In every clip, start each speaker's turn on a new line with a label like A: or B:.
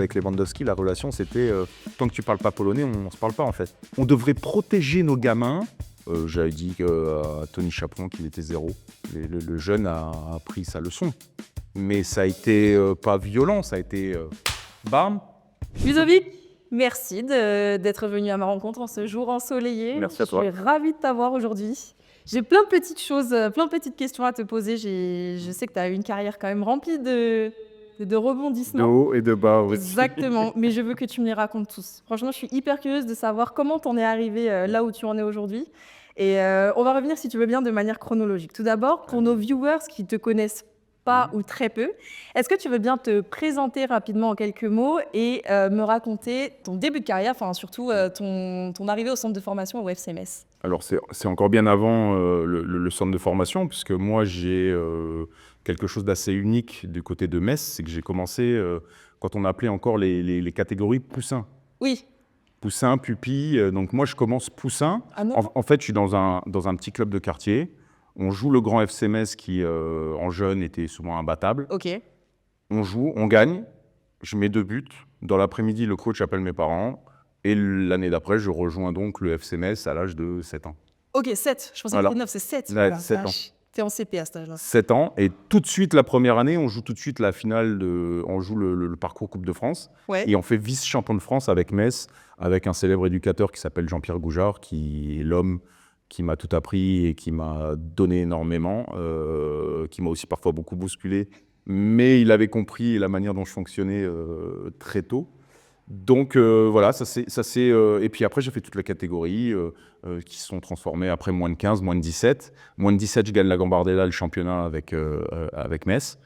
A: Avec Lewandowski, la relation, c'était tant que tu parles pas polonais, on se parle pas en fait. On devrait protéger nos gamins. J'avais dit à Tony Chaperon qu'il était zéro. Le jeune a appris sa leçon. Mais ça a été pas violent, ça a été bam.
B: Ludovic, merci d'être venu à ma rencontre en ce jour ensoleillé.
A: Merci à toi.
B: Je suis ravie de t'avoir aujourd'hui. J'ai plein de petites choses, plein de petites questions à te poser. Je sais que tu as une carrière quand même remplie de
A: De
B: rebondissements.
A: haut et de bas aussi.
B: Exactement, mais je veux que tu me les racontes tous. Franchement, je suis hyper curieuse de savoir comment t'en es arrivé là où tu en es aujourd'hui. Et on va revenir, si tu veux bien, de manière chronologique. Tout d'abord, pour nos viewers qui te connaissent pas ou très peu, est-ce que tu veux bien te présenter rapidement en quelques mots et me raconter ton début de carrière, enfin surtout ton arrivée au centre de formation au FC Metz?
A: Alors c'est encore bien avant le centre de formation, puisque moi j'ai quelque chose d'assez unique du côté de Metz, c'est que j'ai commencé quand on appelait encore les catégories poussins.
B: Oui.
A: Poussin, pupille, donc moi je commence poussin.
B: Ah non.
A: En fait, je suis dans un petit club de quartier. On joue le grand FC Metz qui, en jeune, était souvent imbattable.
B: Ok.
A: On joue, on gagne, je mets 2 buts. Dans l'après-midi, le coach appelle mes parents. Et l'année d'après, je rejoins donc le FC Metz à l'âge de 7 ans.
B: Ok, 7. Je pensais que
A: Voilà.
B: c'était 9, c'est 7.
A: Ouais, 7 ans.
B: T'es en CP à cet âge-là.
A: 7 ans. Et tout de suite, la première année, on joue tout de suite la finale, on joue le parcours Coupe de France.
B: Ouais.
A: Et on fait vice-champion de France avec Metz, avec un célèbre éducateur qui s'appelle Jean-Pierre Goujard, qui est l'homme qui m'a tout appris et qui m'a donné énormément, qui m'a aussi parfois beaucoup bousculé. Mais il avait compris la manière dont je fonctionnais très tôt. Donc voilà, ça c'est et puis après j'ai fait toutes les catégories qui se sont transformées après moins de 15, moins de 17. Moins de 17, je gagne la Gambardella, le championnat avec Metz.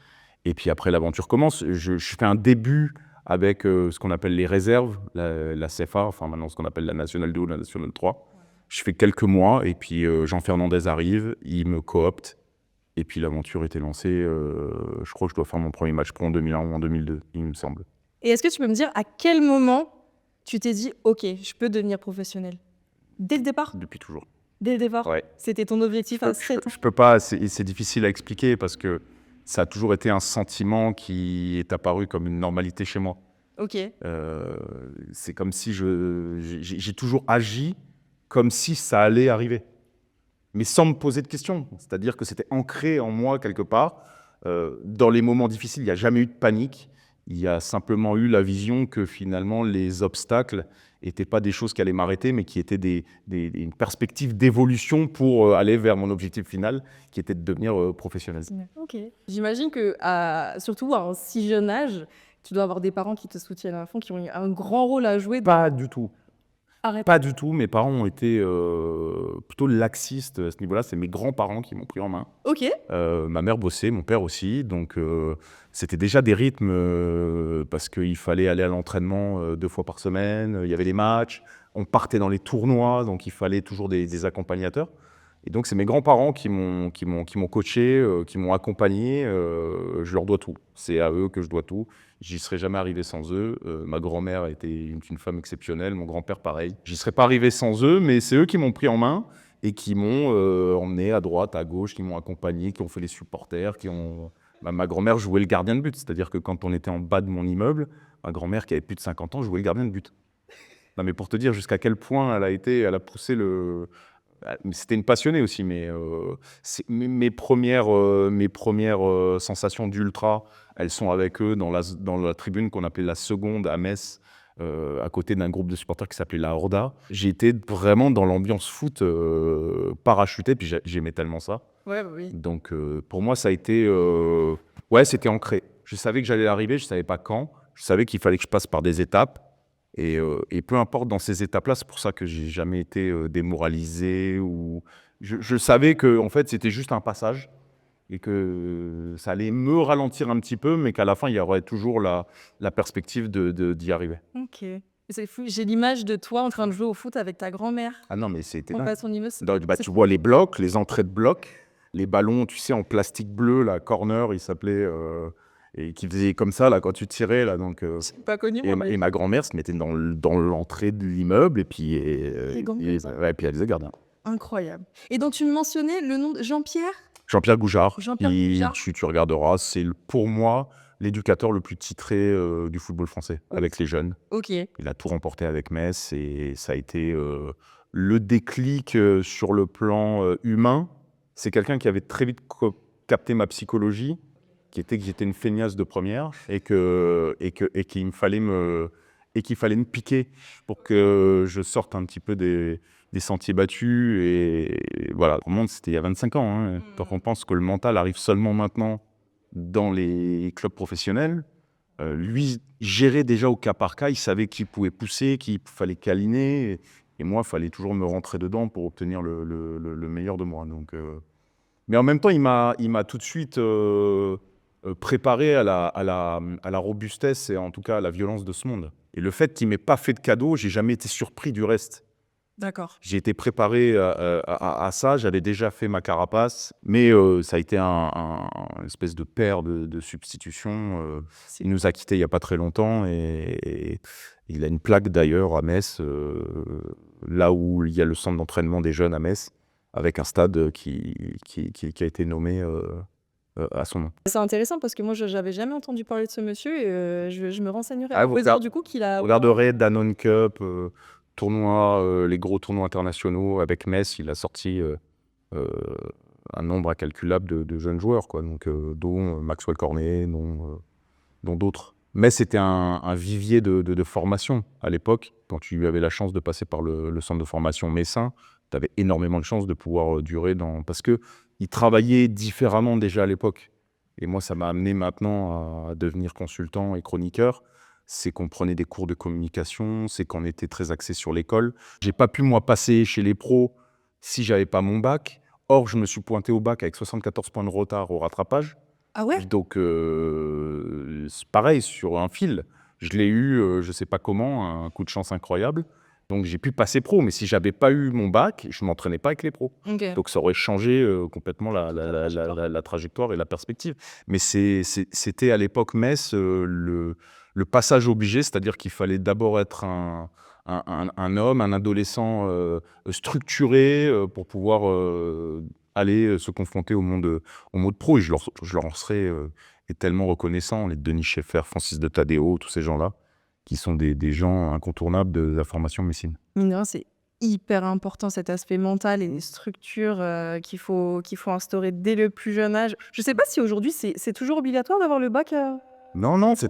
A: Et puis après l'aventure commence. Je fais un début avec ce qu'on appelle les réserves, la CFA, enfin maintenant ce qu'on appelle la Nationale 2 ou la Nationale 3. Je fais quelques mois et puis Jean Fernandez arrive, il me coopte. Et puis l'aventure était lancée. Je crois que je dois faire mon premier match pro en 2001 ou en 2002, il me semble.
B: Et est-ce que tu peux me dire à quel moment tu t'es dit « Ok, je peux devenir professionnel » ? Dès le départ ?
A: Depuis toujours.
B: Dès le départ ?
A: Ouais.
B: C'était ton objectif à 7 ans ?
A: Je peux pas, c'est difficile à expliquer parce que ça a toujours été un sentiment qui est apparu comme une normalité chez moi.
B: Ok.
A: C'est comme si j'ai toujours agi comme si ça allait arriver, mais sans me poser de questions. C'est-à-dire que c'était ancré en moi quelque part. Dans les moments difficiles, il n'y a jamais eu de panique. Il y a simplement eu la vision que finalement les obstacles n'étaient pas des choses qui allaient m'arrêter, mais qui étaient une perspective d'évolution pour aller vers mon objectif final, qui était de devenir professionnel.
B: Ok. J'imagine que, surtout à un si jeune âge, tu dois avoir des parents qui te soutiennent à fond, qui ont eu un grand rôle à jouer.
A: Pas du tout.
B: Arrête.
A: Pas du tout. Mes parents ont été plutôt laxistes à ce niveau-là. C'est mes grands-parents qui m'ont pris en main.
B: Ok.
A: Ma mère bossait, mon père aussi. Donc, c'était déjà des rythmes parce qu'il fallait aller à l'entraînement 2 fois par semaine. Il y avait des matchs. On partait dans les tournois. Donc, il fallait toujours des accompagnateurs. Et donc, c'est mes grands-parents qui m'ont coaché, qui m'ont accompagné. Je leur dois tout. C'est à eux que je dois tout. J'y serais jamais arrivé sans eux. Ma grand-mère était une femme exceptionnelle. Mon grand-père, pareil. J'y serais pas arrivé sans eux, mais c'est eux qui m'ont pris en main et qui m'ont emmené à droite, à gauche, qui m'ont accompagné, qui ont fait les supporters, ma grand-mère jouait le gardien de but. C'est-à-dire que quand on était en bas de mon immeuble, ma grand-mère, qui avait plus de 50 ans, jouait le gardien de but. Non, mais pour te dire jusqu'à quel point elle a poussé le... C'était une passionnée aussi, mais mes premières sensations d'ultra, elles sont avec eux dans la tribune qu'on appelait la seconde à Metz, à côté d'un groupe de supporters qui s'appelait la Horda. J'ai été vraiment dans l'ambiance foot parachuté, puis j'aimais tellement ça.
B: Ouais, bah oui.
A: Donc pour moi, ça a été... c'était ancré. Je savais que j'allais arriver, je ne savais pas quand. Je savais qu'il fallait que je passe par des étapes. Et peu importe dans ces étapes-là, c'est pour ça que j'ai jamais été démoralisé. Je savais que en fait, c'était juste un passage et que ça allait me ralentir un petit peu, mais qu'à la fin, il y aurait toujours la perspective d'y arriver.
B: Ok. C'est fou. J'ai l'image de toi en train de jouer au foot avec ta grand-mère.
A: Ah non, mais c'était
B: En
A: dingue.
B: face, on y va.
A: Tu vois les blocs, les entrées de blocs, les ballons, tu sais, en plastique bleu, la corner, il s'appelait... et qui faisait comme ça là quand tu tirais là, donc
B: C'est pas connu.
A: et ma grand-mère se mettait dans l'entrée de l'immeuble et puis puis elle faisait gardien.
B: Incroyable. Et donc tu me mentionnais le nom de Jean-Pierre
A: Goujard.
B: Jean-Pierre Goujard.
A: Tu regarderas, c'est pour moi l'éducateur le plus titré du football français, avec les jeunes.
B: Ok.
A: Il a tout remporté avec Metz et ça a été le déclic sur le plan humain. C'est quelqu'un qui avait très vite capté ma psychologie, qui était que j'étais une feignasse de première et qu'il fallait me piquer pour que je sorte un petit peu des sentiers battus. Et voilà, pour moi, c'était il y a 25 ans. Hein. Quand on pense que le mental arrive seulement maintenant dans les clubs professionnels, lui gérait déjà au cas par cas, il savait qui pouvait pousser, qui fallait câliner, et moi, il fallait toujours me rentrer dedans pour obtenir le meilleur de moi. Donc, mais en même temps, il m'a tout de suite préparé à la robustesse et en tout cas à la violence de ce monde. Et le fait qu'il m'ait pas fait de cadeau, j'ai jamais été surpris du reste.
B: D'accord.
A: J'ai été préparé à ça, j'avais déjà fait ma carapace, mais ça a été une espèce de paire de substitution. Il nous a quittés il n'y a pas très longtemps et il a une plaque d'ailleurs à Metz, là où il y a le centre d'entraînement des jeunes à Metz, avec un stade qui a été nommé à son nom.
B: C'est intéressant parce que moi, je n'avais jamais entendu parler de ce monsieur et je me renseignerai.
A: Ah,
B: On peut dire du coup qu'il a...
A: Vous regarderez Danone Cup, les gros tournois internationaux avec Metz, il a sorti un nombre incalculable de jeunes joueurs, quoi, donc, dont Maxwell Cornet, dont d'autres. Metz était un vivier de formation à l'époque. Quand tu avais la chance de passer par le centre de formation messin, tu avais énormément de chances de pouvoir durer parce qu'ils travaillaient différemment déjà à l'époque. Et moi, ça m'a amené maintenant à devenir consultant et chroniqueur. C'est qu'on prenait des cours de communication, c'est qu'on était très axé sur l'école. J'ai pas pu, moi, passer chez les pros si j'avais pas mon bac. Or, je me suis pointé au bac avec 74 points de retard au rattrapage.
B: Ah ouais?
A: Donc, c'est pareil, sur un fil. Je l'ai eu, je sais pas comment, un coup de chance incroyable. Donc, j'ai pu passer pro. Mais si j'avais pas eu mon bac, je m'entraînais pas avec les pros.
B: Ok.
A: Donc, ça aurait changé complètement la trajectoire et la perspective. Mais c'était à l'époque Metz le passage obligé, c'est-à-dire qu'il fallait d'abord être un homme, un adolescent structuré pour pouvoir aller se confronter au monde pro. Et je leur en serais tellement reconnaissant, les Denis Schaeffer, Francis de Tadeo, tous ces gens-là, qui sont des gens incontournables de la formation messine.
B: Mine de rien, c'est hyper important cet aspect mental et les structures qu'il faut instaurer dès le plus jeune âge. Je sais pas si aujourd'hui c'est toujours obligatoire d'avoir le bac.
A: Non,
B: Ça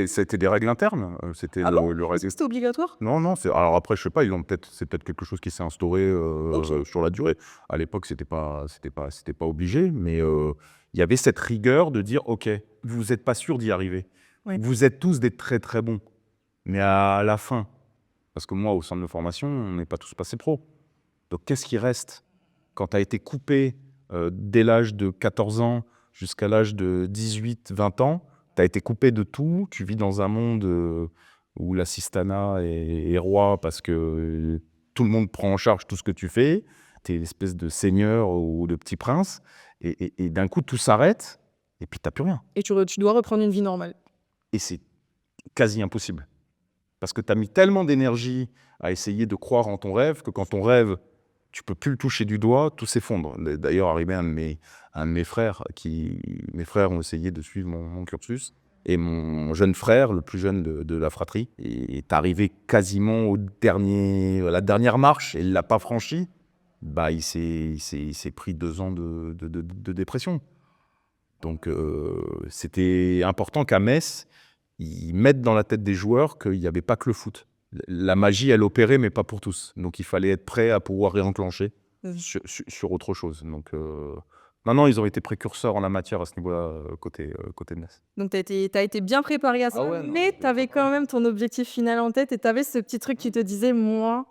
A: c'était des règles internes. C'était
B: Ah bon?
A: le
B: Est-ce que c'était obligatoire?
A: Non, alors après, je sais pas, c'est peut-être quelque chose qui s'est instauré
B: Ok.
A: sur la durée. À l'époque, c'était pas obligé, mais il y avait cette rigueur de dire, OK, vous n'êtes pas sûr d'y arriver.
B: Ouais.
A: Vous êtes tous des très très bons, mais à la fin, parce que moi, au centre de formation, on n'est pas tous passés pro. Donc, qu'est-ce qui reste quand tu as été coupé dès l'âge de 14 ans jusqu'à l'âge de 18-20 ans? Tu as été coupé de tout, tu vis dans un monde où l'assistanat est roi parce que tout le monde prend en charge tout ce que tu fais. Tu es l'espèce de seigneur ou de petit prince. Et d'un coup, tout s'arrête et puis tu n'as plus rien.
B: Et tu dois reprendre une vie normale.
A: Et c'est quasi impossible. Parce que tu as mis tellement d'énergie à essayer de croire en ton rêve que quand ton rêve, tu peux plus le toucher du doigt, tout s'effondre. D'ailleurs, arrivé un de mes frères, mes frères ont essayé de suivre mon cursus, et mon jeune frère, le plus jeune de la fratrie, est arrivé quasiment à la dernière marche, et il l'a pas franchi. Bah, il s'est pris 2 ans de dépression. Donc, c'était important qu'à Metz, ils mettent dans la tête des joueurs qu'il n'y avait pas que le foot. La magie, elle opérait, mais pas pour tous. Donc, il fallait être prêt à pouvoir réenclencher sur autre chose. Donc, non, ils ont été précurseurs en la matière à ce niveau-là, côté de Metz.
B: Donc t'as été bien préparé à ça,
A: Ah ouais, non,
B: mais
A: mais
B: tu avais
A: préparé.
B: quand même ton objectif final en tête et tu avais ce petit truc qui te disait, moi,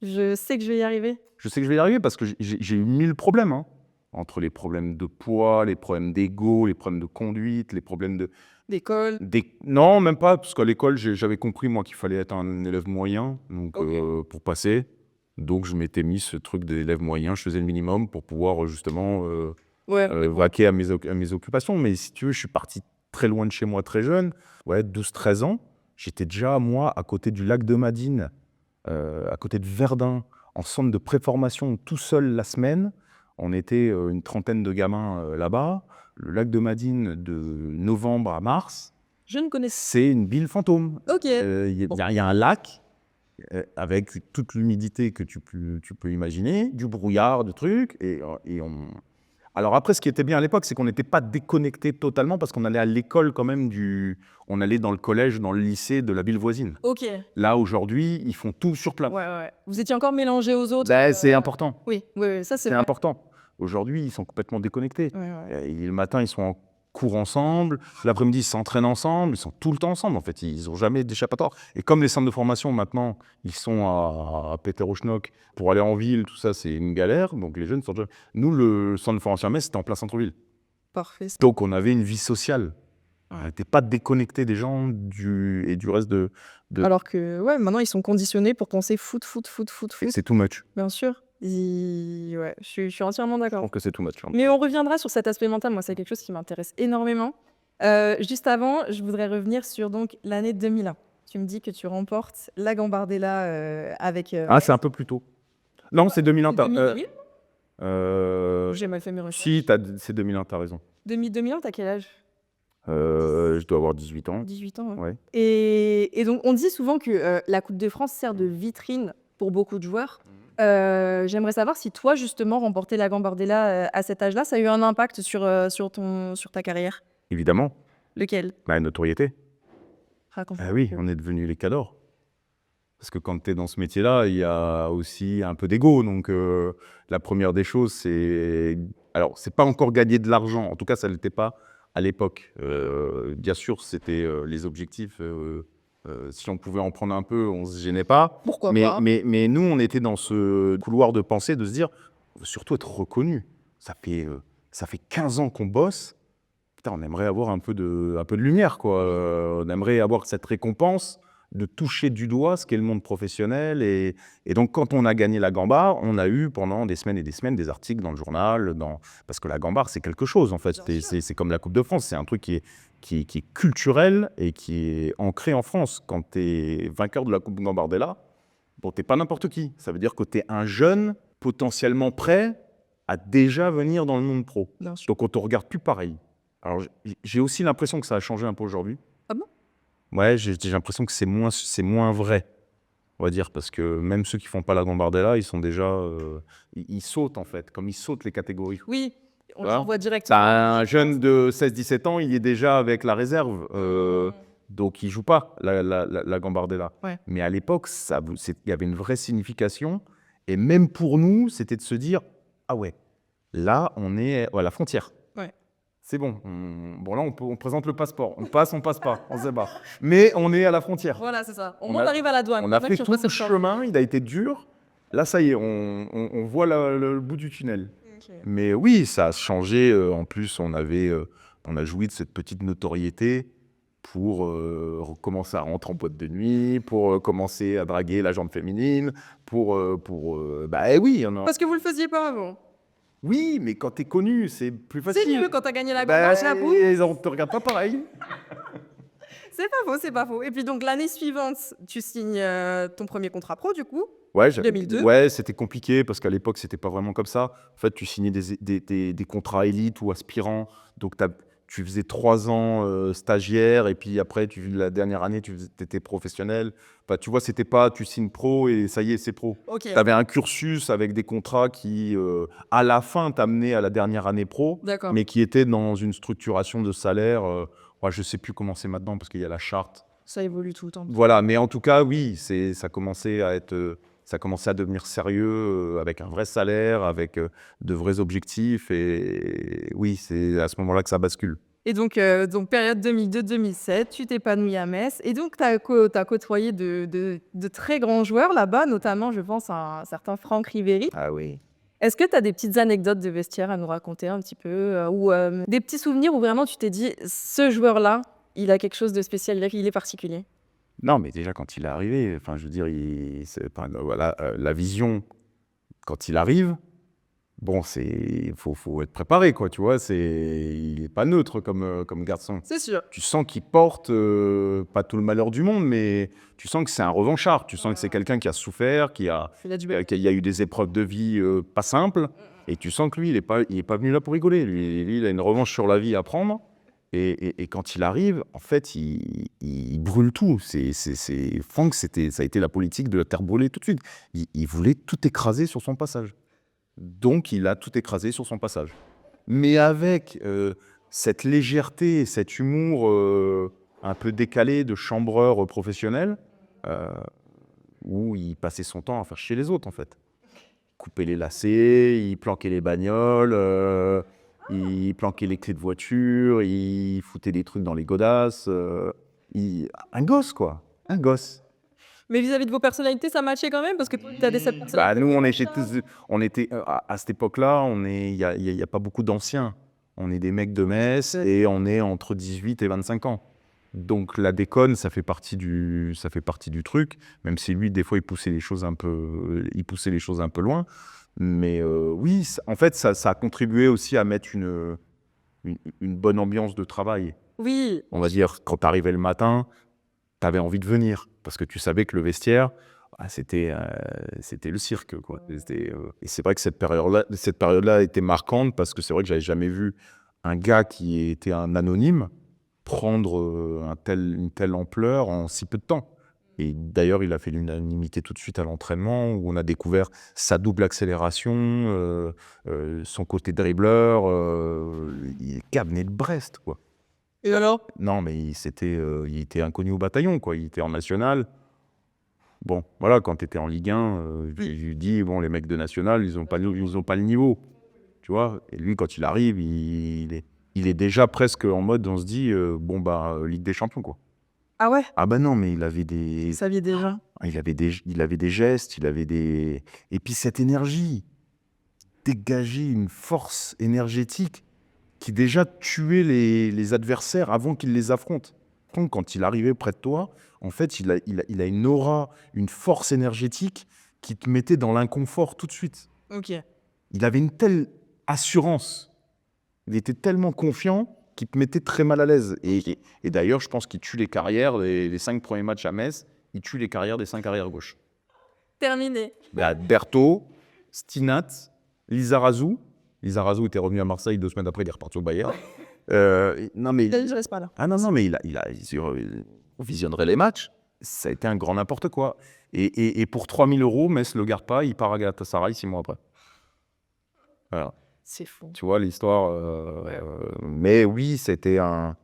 B: je sais que je vais y arriver.
A: Je sais que je vais y arriver parce que j'ai eu 1000 problèmes, hein. Entre les problèmes de poids, les problèmes d'ego, les problèmes de conduite, les problèmes
B: D'école.
A: Non, même pas, parce qu'à l'école, j'avais compris, moi, qu'il fallait être un élève moyen donc,
B: Ok.
A: pour passer. Donc, je m'étais mis ce truc d'élève moyen, je faisais le minimum pour pouvoir justement
B: Ouais.
A: vaquer à mes occupations. Mais si tu veux, je suis parti très loin de chez moi très jeune, 12-13 ans. J'étais déjà, moi, à côté du lac de Madine, à côté de Verdun, en centre de préformation, tout seul la semaine, On était une trentaine de gamins là-bas. Le lac de Madine, de novembre à mars,
B: Je ne connais
A: c'est une ville fantôme.
B: pas. Ok.
A: Il y a un lac avec toute l'humidité que tu peux imaginer, du brouillard, de trucs. Alors après, ce qui était bien à l'époque, c'est qu'on n'était pas déconnecté totalement parce qu'on allait à l'école quand même on allait dans le collège, dans le lycée de la ville voisine.
B: Ok.
A: Là, aujourd'hui, ils font tout sur place.
B: Ouais. Vous étiez encore mélangés aux autres.
A: C'est important.
B: Oui, ça c'est
A: C'est
B: vrai.
A: important. Aujourd'hui, ils sont complètement déconnectés.
B: Ouais.
A: Et le matin, ils sont en cours ensemble. L'après-midi, ils s'entraînent ensemble. Ils sont tout le temps ensemble, en fait. Ils n'ont jamais d'échappatoire. Et comme les centres de formation, maintenant, ils sont à Péterauschnock, pour aller en ville, tout ça, c'est une galère. Donc, les jeunes sont déjà... Nous, le centre de formation à Metz, c'était en plein centre-ville.
B: Parfait.
A: Donc, on avait une vie sociale. On n'était pas déconnectés des gens et du reste de...
B: Alors que, maintenant, ils sont conditionnés pour penser foot.
A: Et c'est too much.
B: Bien sûr. Ouais, je suis entièrement
A: Je
B: d'accord.
A: trouve que c'est too much.
B: Mais on reviendra sur cet aspect mental. Moi, c'est quelque chose qui m'intéresse énormément. Juste avant, je voudrais revenir sur donc l'année 2001. Tu me dis que tu remportes la Gambardella avec...
A: Ah, c'est un peu plus tôt. Non, c'est 2001.
B: 2000
A: Euh,
B: J'ai mal fait mes recherches.
A: Si, c'est 2001, t'as raison.
B: 2001, t'as quel âge?
A: Je dois avoir 18 ans.
B: 18 ans,
A: Ouais.
B: Et donc, on dit souvent que la Coupe de France sert de vitrine pour beaucoup de joueurs. J'aimerais savoir si toi, justement, remporter la Gambardella à cet âge-là, ça a eu un impact sur ta carrière.
A: Évidemment,
B: Lequel?
A: la notoriété.
B: Raconte.
A: Ah oui, on est devenus les cadors. Parce que quand tu es dans ce métier-là, il y a aussi un peu d'ego. Donc, la première des choses, c'est... Alors, c'est pas encore gagner de l'argent. En tout cas, ça ne l'était pas à l'époque. Bien sûr, c'était les objectifs. Si on pouvait en prendre un peu, on ne se gênait pas.
B: Pourquoi pas?
A: Mais nous, on était dans ce couloir de pensée de se dire, on veut surtout être reconnu. Ça fait 15 ans qu'on bosse. Putain, on aimerait avoir un peu de lumière, quoi. On aimerait avoir cette récompense de toucher du doigt ce qu'est le monde professionnel. Et donc, quand on a gagné la Gambard, on a eu pendant des semaines et des semaines des articles dans le journal. Parce que la Gambard, c'est quelque chose, en fait. C'est comme la Coupe de France. C'est un truc qui est culturel et qui est ancré en France. Quand tu es vainqueur de la Coupe Gambardella, bon, tu n'es pas n'importe qui. Ça veut dire que tu es un jeune potentiellement prêt à déjà venir dans le monde pro. Donc, on ne te regarde plus pareil. Alors, j'ai aussi l'impression que ça a changé un peu aujourd'hui.
B: Ah bon?
A: Ouais, j'ai l'impression que c'est moins vrai, on va dire, parce que même ceux qui font pas la Gambardella, ils sont déjà... ils sautent, en fait, comme ils sautent les catégories.
B: Oui, on
A: Voilà.
B: le voit directement.
A: T'as un jeune de 16-17 ans, il est déjà avec la réserve, donc il joue pas la Gambardella.
B: Ouais.
A: Mais à l'époque, il y avait une vraie signification, et même pour nous, c'était de se dire, ah ouais, là, on est à la frontière.
B: Ouais.
A: C'est bon. Bon, là, on présente le passeport. On passe pas. On se débat. Mais on est à la frontière.
B: Voilà, c'est ça.
A: On arrive
B: à la douane.
A: On a fait tout le chemin. Il a été dur. Là, ça y est, on voit le bout du tunnel.
B: Okay.
A: Mais oui, ça a changé. En plus, on a joui de cette petite notoriété pour recommencer à rentrer en boîte de nuit, pour commencer à draguer la jambe féminine, oui.
B: Parce que vous le faisiez pas avant.
A: Oui, mais quand t'es connu, c'est plus facile.
B: C'est mieux quand t'as gagné la Gambard, j'avoue.
A: On te regarde pas pareil.
B: C'est pas faux. Et puis donc l'année suivante, tu signes ton premier contrat pro du coup.
A: Ouais,
B: 2002.
A: Ouais, c'était compliqué parce qu'à l'époque, c'était pas vraiment comme ça. En fait, tu signais des contrats élites ou aspirants. Donc, tu faisais 3 ans stagiaire et puis après, la dernière année, tu étais professionnel. Enfin, tu vois, c'était pas tu signes pro et ça y est, c'est pro.
B: Okay.
A: Tu avais un cursus avec des contrats qui, à la fin, t'amenaient à la dernière année pro, mais qui étaient dans une structuration de salaire. Je sais plus comment c'est maintenant parce qu'il y a la charte.
B: Ça évolue tout le temps.
A: Voilà, mais en tout cas, oui, ça commençait à devenir sérieux, avec un vrai salaire, avec de vrais objectifs. Et oui, c'est à ce moment-là que ça bascule.
B: Et donc période 2002-2007, tu t'épanouis à Metz. Et donc, tu as côtoyé de très grands joueurs là-bas, notamment, je pense, à un certain Franck Ribéry.
A: Ah oui.
B: Est-ce que tu as des petites anecdotes de vestiaire à nous raconter un petit peu ou des petits souvenirs où vraiment tu t'es dit, ce joueur-là, il a quelque chose de spécial, il est particulier?
A: Non, mais déjà, quand il est arrivé, enfin, je veux dire, la vision, quand il arrive, bon, faut être préparé, quoi, tu vois. Il n'est pas neutre comme garçon.
B: C'est sûr.
A: Tu sens qu'il porte, pas tout le malheur du monde, mais tu sens que c'est un revanchard. Tu sens que c'est quelqu'un qui a souffert,
B: Il a du bel.
A: qu'il y a eu des épreuves de vie pas simples. Et tu sens que lui, il est pas venu là pour rigoler. Lui, il a une revanche sur la vie à prendre. Et quand il arrive, en fait, il brûle tout. Franck, ça a été la politique de la terre brûlée tout de suite. Il voulait tout écraser sur son passage. Donc, il a tout écrasé sur son passage. Mais avec cette légèreté, cet humour un peu décalé de chambreur professionnel, euh, où il passait son temps à faire chier les autres, en fait. Couper les lacets, il planquait les bagnoles, il planquait les clés de voiture, il foutait des trucs dans les godasses. Un gosse, quoi. Un gosse.
B: Mais vis-à-vis de vos personnalités, ça matchait quand même parce que tu as des cette
A: Bah,
B: personnalité.
A: nous, on était à cette époque-là, il y a pas beaucoup d'anciens. On est des mecs de Metz et on est entre 18 et 25 ans. Donc la déconne, ça fait partie du truc, même si lui, des fois, il poussait les choses un peu loin. Mais oui, en fait, ça a contribué aussi à mettre une bonne ambiance de travail.
B: Oui.
A: On va dire, quand tu arrivais le matin, tu avais envie de venir, parce que tu savais que le vestiaire, c'était le cirque, quoi. Et c'est vrai que cette période-là était marquante, parce que c'est vrai que j'avais jamais vu un gars qui était un anonyme prendre une telle ampleur en si peu de temps. Et d'ailleurs, il a fait l'unanimité tout de suite à l'entraînement, où on a découvert sa double accélération, son côté dribbleur. Il venait de Brest, quoi.
B: Et alors?
A: Non, mais il était inconnu au bataillon, quoi. Il était en national. Bon, voilà, quand tu étais en Ligue 1, je lui dis, bon, les mecs de national, ils ont pas le niveau, tu vois. Et lui, quand il arrive, il est déjà presque en mode, on se dit, bon, bah, Ligue des Champions, quoi.
B: Ah ouais?
A: Ah bah non, mais il avait des...
B: Vous saviez déjà?
A: Il avait des gestes, Et puis cette énergie, dégager une force énergétique qui déjà tuait les adversaires avant qu'ils les affrontent. Donc, quand il arrivait près de toi, en fait, il a une aura, une force énergétique qui te mettait dans l'inconfort tout de suite.
B: Ok.
A: Il avait une telle assurance, il était tellement confiant qu'il te mettait très mal à l'aise. Et d'ailleurs, je pense qu'il tue les carrières, les 5 premiers matchs à Metz, il tue les carrières des 5 arrières gauche.
B: Terminé.
A: Bah, Berthaud, Stinat, Lizarazu. Lizarazu était revenu à Marseille 2 semaines après, il est reparti au Bayern. Non, mais...
B: Je reste pas là.
A: Ah non, mais on visionnerait les matchs. Ça a été un grand n'importe quoi. Et pour 3 000 €, Metz ne le garde pas, il part à Galatasaray 6 mois après. Voilà.
B: C'est fou.
A: Tu vois l'histoire. Mais oui, c'était un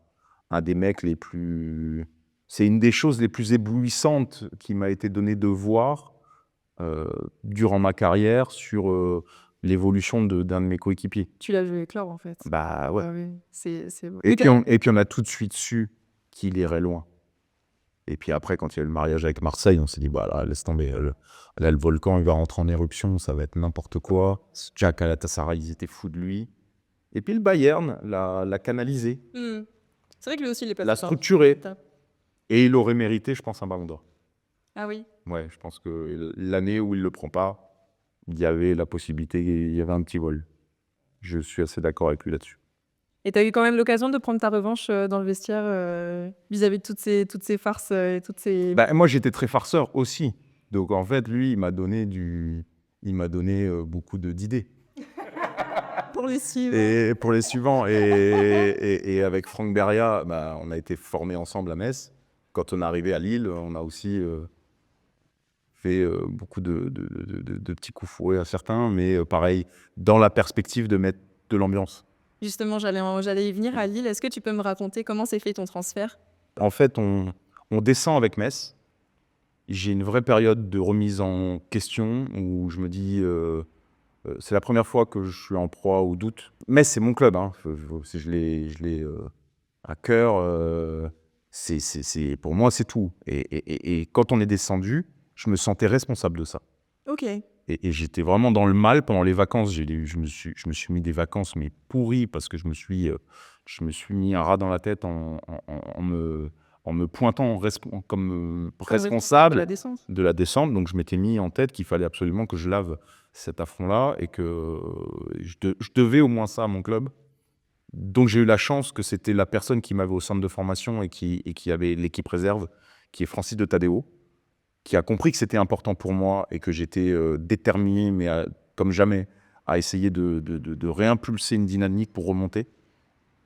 A: des mecs les plus... C'est une des choses les plus éblouissantes qui m'a été donné de voir durant ma carrière sur l'évolution d'un de mes coéquipiers.
B: Tu l'as vu éclore en fait.
A: Bah ouais.
B: Ah oui, c'est beau.
A: Et puis on a tout de suite su qu'il irait loin. Et puis après, quand il y a eu le mariage avec Marseille, on s'est dit, bah là, laisse tomber. Là, le volcan, il va rentrer en éruption, ça va être n'importe quoi. Jack Galatasaray, ils étaient fous de lui. Et puis le Bayern l'a canalisé,
B: C'est vrai que lui aussi, il est pas
A: l'a
B: super.
A: structuré. Et il aurait mérité, je pense, un ballon d'or.
B: Ah oui.
A: Ouais, je pense que l'année où il ne le prend pas, il y avait la possibilité, il y avait un petit vol. Je suis assez d'accord avec lui là-dessus.
B: Et tu as eu quand même l'occasion de prendre ta revanche dans le vestiaire vis-à-vis de toutes ces farces et toutes ces...
A: Bah, moi, j'étais très farceur aussi. Donc, en fait, lui, il m'a donné beaucoup d'idées.
B: Pour les suivre.
A: Et pour les suivants. Et avec Franck Beria, bah, on a été formés ensemble à Metz. Quand on est arrivé à Lille, on a aussi fait beaucoup de petits coups fourrés à certains, mais pareil, dans la perspective de mettre de l'ambiance.
B: Justement, j'allais y venir à Lille. Est-ce que tu peux me raconter comment s'est fait ton transfert?
A: En fait, on descend avec Metz. J'ai une vraie période de remise en question où je me dis... c'est la première fois que je suis en proie au doute. Metz, c'est mon club. Hein. Je l'ai à cœur. Pour moi, c'est tout. Et quand on est descendu, je me sentais responsable de ça.
B: Ok.
A: Et j'étais vraiment dans le mal pendant les vacances. Je me suis mis des vacances mais pourries parce que je me suis mis un rat dans la tête en me en me pointant comme
B: De
A: responsable
B: la descente.
A: de la descente. Donc, je m'étais mis en tête qu'il fallait absolument que je lave cet affront-là et que je devais au moins ça à mon club. Donc, j'ai eu la chance que c'était la personne qui m'avait au centre de formation et qui avait l'équipe réserve, qui est Francis de Tadeo, qui a compris que c'était important pour moi et que j'étais déterminé, mais comme jamais, à essayer de réimpulser une dynamique pour remonter.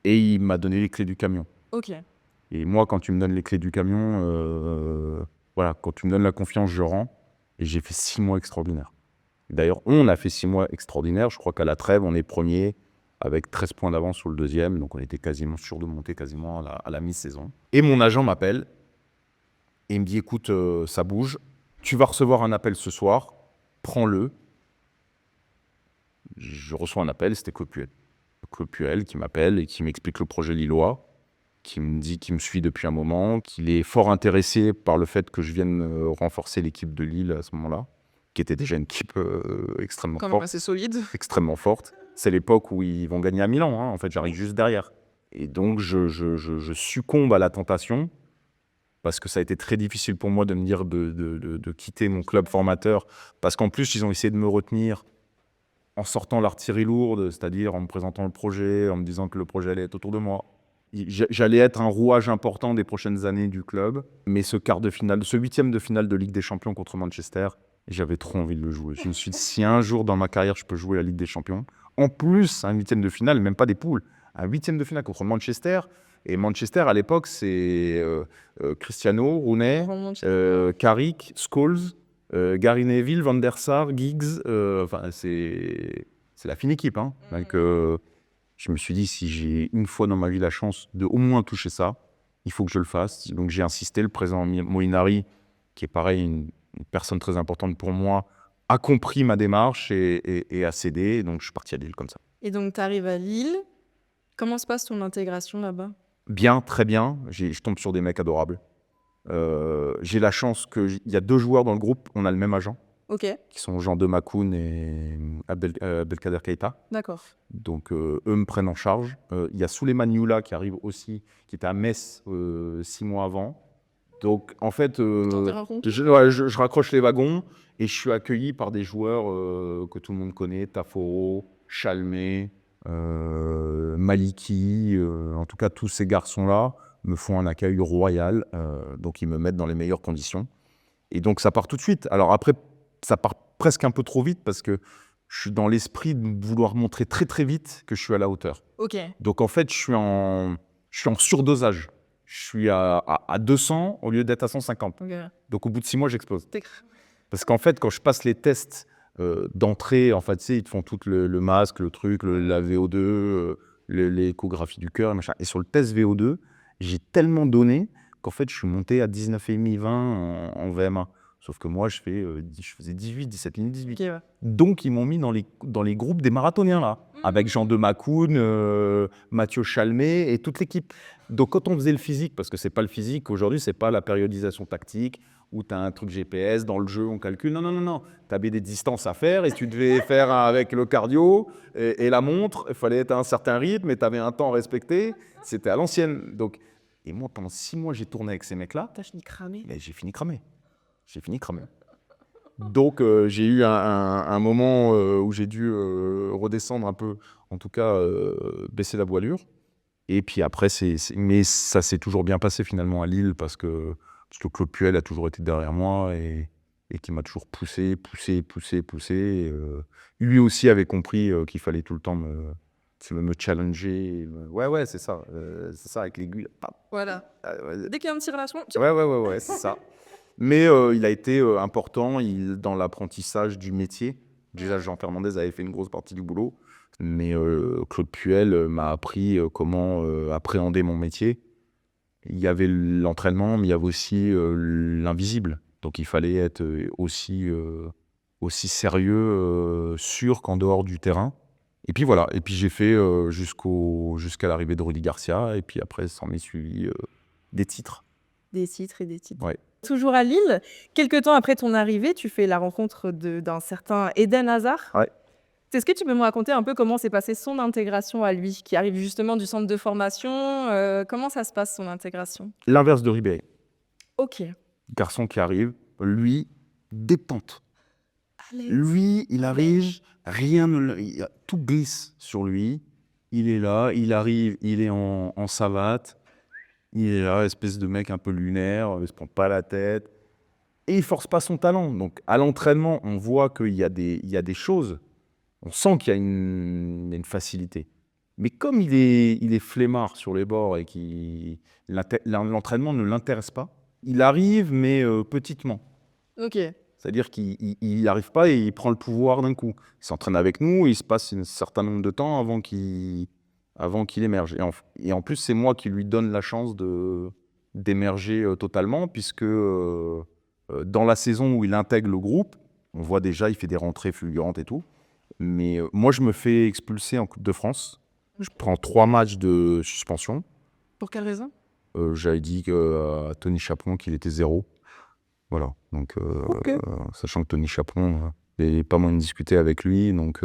A: Et il m'a donné les clés du camion.
B: Ok.
A: Et moi, quand tu me donnes les clés du camion, voilà, quand tu me donnes la confiance, je rends. Et j'ai fait 6 mois extraordinaires. D'ailleurs, on a fait 6 mois extraordinaires. Je crois qu'à la trêve, on est premier avec 13 points d'avance sur le deuxième. Donc, on était quasiment sûr de monter quasiment à la mi-saison. Et mon agent m'appelle et il me dit, écoute, ça bouge. Tu vas recevoir un appel ce soir. Prends-le. Je reçois un appel, c'était Claude Puel qui m'appelle et qui m'explique le projet lillois, qui me dit qu'il me suit depuis un moment, qu'il est fort intéressé par le fait que je vienne renforcer l'équipe de Lille à ce moment-là, qui était déjà une équipe extrêmement
B: Quand même
A: forte.
B: assez solide.
A: Extrêmement forte. C'est l'époque où ils vont gagner à Milan, hein. En fait, j'arrive juste derrière. Et donc, je succombe à la tentation, parce que ça a été très difficile pour moi de me dire de quitter mon club formateur, parce qu'en plus, ils ont essayé de me retenir en sortant l'artillerie lourde, c'est-à-dire en me présentant le projet, en me disant que le projet allait être autour de moi. J'allais être un rouage important des prochaines années du club, mais ce quart de finale, ce 8e de finale de Ligue des Champions contre Manchester, j'avais trop envie de le jouer. Je me suis dit, si un jour dans ma carrière je peux jouer la Ligue des Champions, en plus un 8e de finale, même pas des poules, un 8e de finale contre Manchester. Et Manchester à l'époque, c'est Cristiano, Rooney, Carrick, Scholes, Gary Neville, Van der Sar, Giggs, enfin c'est la fine équipe, hein. Donc je me suis dit, si j'ai une fois dans ma vie la chance de au moins toucher ça, il faut que je le fasse. Donc j'ai insisté, le président Molinari, qui est pareil une personne très importante pour moi, a compris ma démarche et a cédé. Donc je suis parti à Lille comme ça.
B: Et donc tu arrives à Lille. Comment se passe ton intégration là-bas?
A: Bien, très bien. Je tombe sur des mecs adorables. J'ai la chance qu'il y a 2 joueurs dans le groupe, on a le même agent,
B: Ok,
A: qui sont Jean de Macoun et Abdelkader Keita.
B: d'accord.
A: Donc eux me prennent en charge. Il y a Souleymane Youla qui arrive aussi, qui était à Metz 6 mois avant. Donc en fait, je raccroche les wagons et je suis accueilli par des joueurs que tout le monde connaît, Taforo, Chalmé, Maliki, en tout cas tous ces garçons-là me font un accueil royal, donc ils me mettent dans les meilleures conditions. Et donc ça part tout de suite. Alors après, ça part presque un peu trop vite parce que je suis dans l'esprit de vouloir montrer très très vite que je suis à la hauteur.
B: Ok.
A: Donc en fait, je suis en surdosage. Je suis à 200 au lieu d'être à 150.
B: Ok.
A: Donc au bout de 6 mois, j'explose. Parce qu'en fait, quand je passe les tests d'entrée, en fait, tu sais, ils te font tout le masque, le truc, la VO2, l'échographie du cœur, machin. Et sur le test VO2, j'ai tellement donné qu'en fait, je suis monté à 19,5, 20 en VMA. Sauf que moi, je faisais 18, 17 minutes, 18.
B: Ok, ouais.
A: Donc, ils m'ont mis dans les groupes des marathoniens, là, avec Jean de Macoun, Mathieu Chalmé et toute l'équipe. Donc, quand on faisait le physique, parce que c'est pas le physique, aujourd'hui, c'est pas la périodisation tactique, où tu as un truc GPS, dans le jeu, on calcule. Non, non, non, non. Tu avais des distances à faire et tu devais faire avec le cardio et la montre. Il fallait être à un certain rythme et tu avais un temps à respecter. C'était à l'ancienne. Donc, et moi, pendant 6 mois, j'ai tourné avec ces mecs-là.
B: T'as fini cramé?
A: Mais j'ai fini cramé. Donc, j'ai eu un moment où j'ai dû redescendre un peu, en tout cas, baisser la voilure. Et puis après, mais ça s'est toujours bien passé finalement à Lille parce que Claude Puel a toujours été derrière moi et qui m'a toujours poussé. Et, lui aussi avait compris qu'il fallait tout le temps me challenger. Ouais, c'est ça avec l'aiguille.
B: Voilà. Dès qu'il y a un petit relâchement.
A: Ouais, c'est ça. Mais il a été important dans l'apprentissage du métier. Déjà, Jean Fernandez avait fait une grosse partie du boulot. Mais Claude Puel m'a appris comment appréhender mon métier. Il y avait l'entraînement, mais il y avait aussi l'invisible. Donc il fallait être aussi sérieux, sûr qu'en dehors du terrain. Et puis voilà, et puis j'ai fait jusqu'à l'arrivée de Rudy Garcia, et puis après, ça en est suivi des titres.
B: Des titres et des titres.
A: Ouais.
B: Toujours à Lille, quelques temps après ton arrivée, tu fais la rencontre d'un certain Eden Hazard.
A: Ouais.
B: Est-ce que tu peux me raconter un peu comment s'est passée son intégration à lui, qui arrive justement du centre de formation? Comment ça se passe son intégration?
A: L'inverse de Ribéry.
B: OK.
A: Garçon qui arrive, lui, détente.
B: Allez.
A: Lui, il arrive, rien ne tout glisse sur lui. Il est là, il arrive, il est en savate. Il est là, espèce de mec un peu lunaire, il se prend pas la tête. Et il force pas son talent. Donc à l'entraînement, on voit qu'il y a des choses. On sent qu'il y a une facilité. Mais comme il est flemmard sur les bords et que l'entraînement ne l'intéresse pas, il arrive, mais petitement.
B: OK.
A: C'est-à-dire qu'il n'y arrive pas et il prend le pouvoir d'un coup. Il s'entraîne avec nous, il se passe un certain nombre de temps avant qu'il émerge. Et en plus, c'est moi qui lui donne la chance d'émerger totalement, puisque dans la saison où il intègre le groupe, on voit déjà, il fait des rentrées fulgurantes et tout. Mais moi, je me fais expulser en Coupe de France. Je prends 3 matchs de suspension.
B: Pour quelle raison?
A: J'avais dit à Tony Chaperon qu'il était 0. Voilà. Donc, sachant que Tony Chaperon, j'ai pas moins discuté avec lui. Donc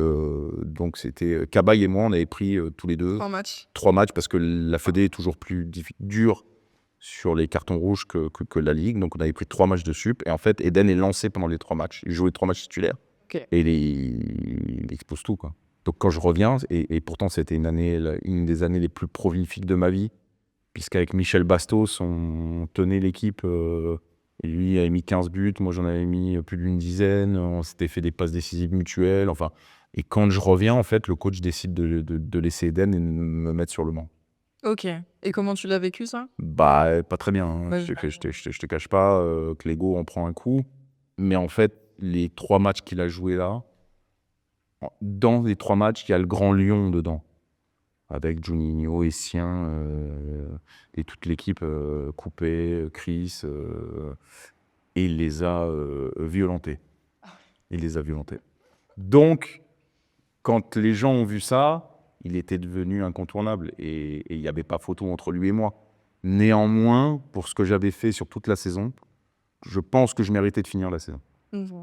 A: c'était Cabaye et moi, on avait pris tous les deux
B: 3 matchs.
A: 3 matchs parce que la Fédé est toujours plus dure sur les cartons rouges que la Ligue. Donc, on avait pris 3 matchs de sup. Et en fait, Eden est lancé pendant les 3 matchs. Il joue les 3 matchs titulaires.
B: OK.
A: Et il expose tout, quoi. Donc quand je reviens, et pourtant c'était une des années les plus prolifiques de ma vie, puisqu'avec Michel Bastos, on tenait l'équipe, et lui avait mis 15 buts, moi j'en avais mis plus d'une dizaine, on s'était fait des passes décisives mutuelles, enfin. Et quand je reviens, en fait, le coach décide de laisser Eden et de me mettre sur le banc.
B: OK. Et comment tu l'as vécu, ça?
A: Bah, pas très bien, hein.
B: Ouais,
A: Je te cache pas que l'ego en prend un coup. Mais en fait, les 3 matchs qu'il a joués là, dans les 3 matchs, il y a le Grand Lyon dedans. Avec Juninho, Essien, et toute l'équipe, Coupé, Chris, et il les a violentés. Il les a violentés. Donc, quand les gens ont vu ça, il était devenu incontournable. Et il n'y avait pas photo entre lui et moi. Néanmoins, pour ce que j'avais fait sur toute la saison, je pense que je méritais de finir la saison.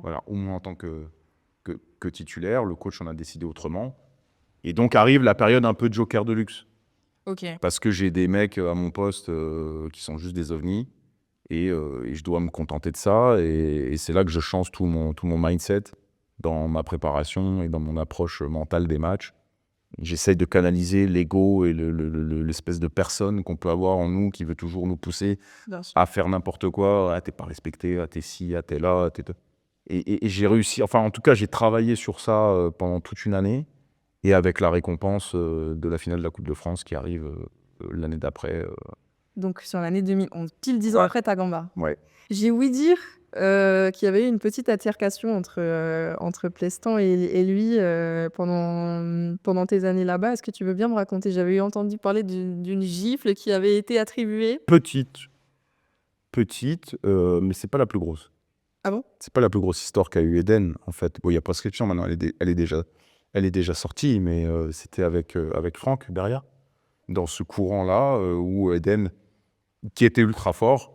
A: Voilà, au moins en tant que titulaire. Le coach en a décidé autrement. Et donc arrive la période un peu de joker de luxe.
B: OK.
A: Parce que j'ai des mecs à mon poste qui sont juste des ovnis. Et je dois me contenter de ça. Et c'est là que je change tout mon mindset dans ma préparation et dans mon approche mentale des matchs. J'essaye de canaliser l'ego et l'espèce de personne qu'on peut avoir en nous qui veut toujours nous pousser
B: Bien sûr.
A: à faire n'importe quoi. Ah, t'es pas respecté, ah, t'es ci, ah, t'es là. Et j'ai réussi, enfin en tout cas j'ai travaillé sur ça pendant toute une année. Et avec la récompense de la finale de la Coupe de France qui arrive l'année d'après.
B: Donc sur l'année 2011, pile 10 ans
A: Ouais.
B: après ta gamba.
A: Ouais.
B: J'ai ouï dire qu'il y avait eu une petite altercation entre Plestan et lui pendant tes années là-bas. Est-ce que tu veux bien me raconter? J'avais entendu parler d'une gifle qui avait été attribuée.
A: Petite, mais c'est pas la plus grosse.
B: Ah bon?
A: C'est pas la plus grosse histoire qu'a eu Eden, en fait. Bon, il y a prescription maintenant, elle est déjà sortie, mais c'était avec Franck derrière, dans ce courant-là où Eden, qui était ultra fort,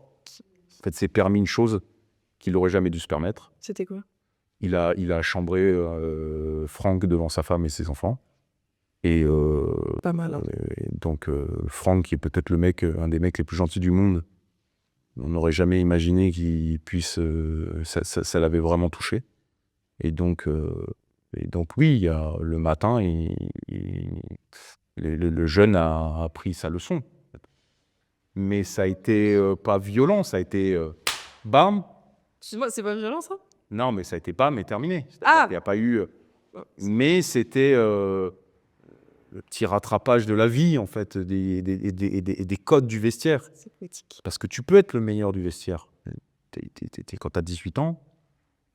A: en fait, s'est permis une chose qu'il n'aurait jamais dû se permettre.
B: C'était quoi?
A: Il a chambré Franck devant sa femme et ses enfants. Et
B: Pas mal.
A: et donc Franck, qui est peut-être un des mecs les plus gentils du monde, on n'aurait jamais imaginé qu'il puisse... ça l'avait vraiment touché. Et donc oui, le matin, le jeune a appris sa leçon. Mais ça a été pas violent, ça a été bam.
B: Excuse-moi, c'est pas violent ça?
A: Non, mais ça a été bam et terminé.
B: Ah!
A: Il n'y a pas eu... mais c'était le petit rattrapage de la vie, en fait, des codes du vestiaire.
B: C'est poétique.
A: Parce que tu peux être le meilleur du vestiaire. Quand tu as 18 ans,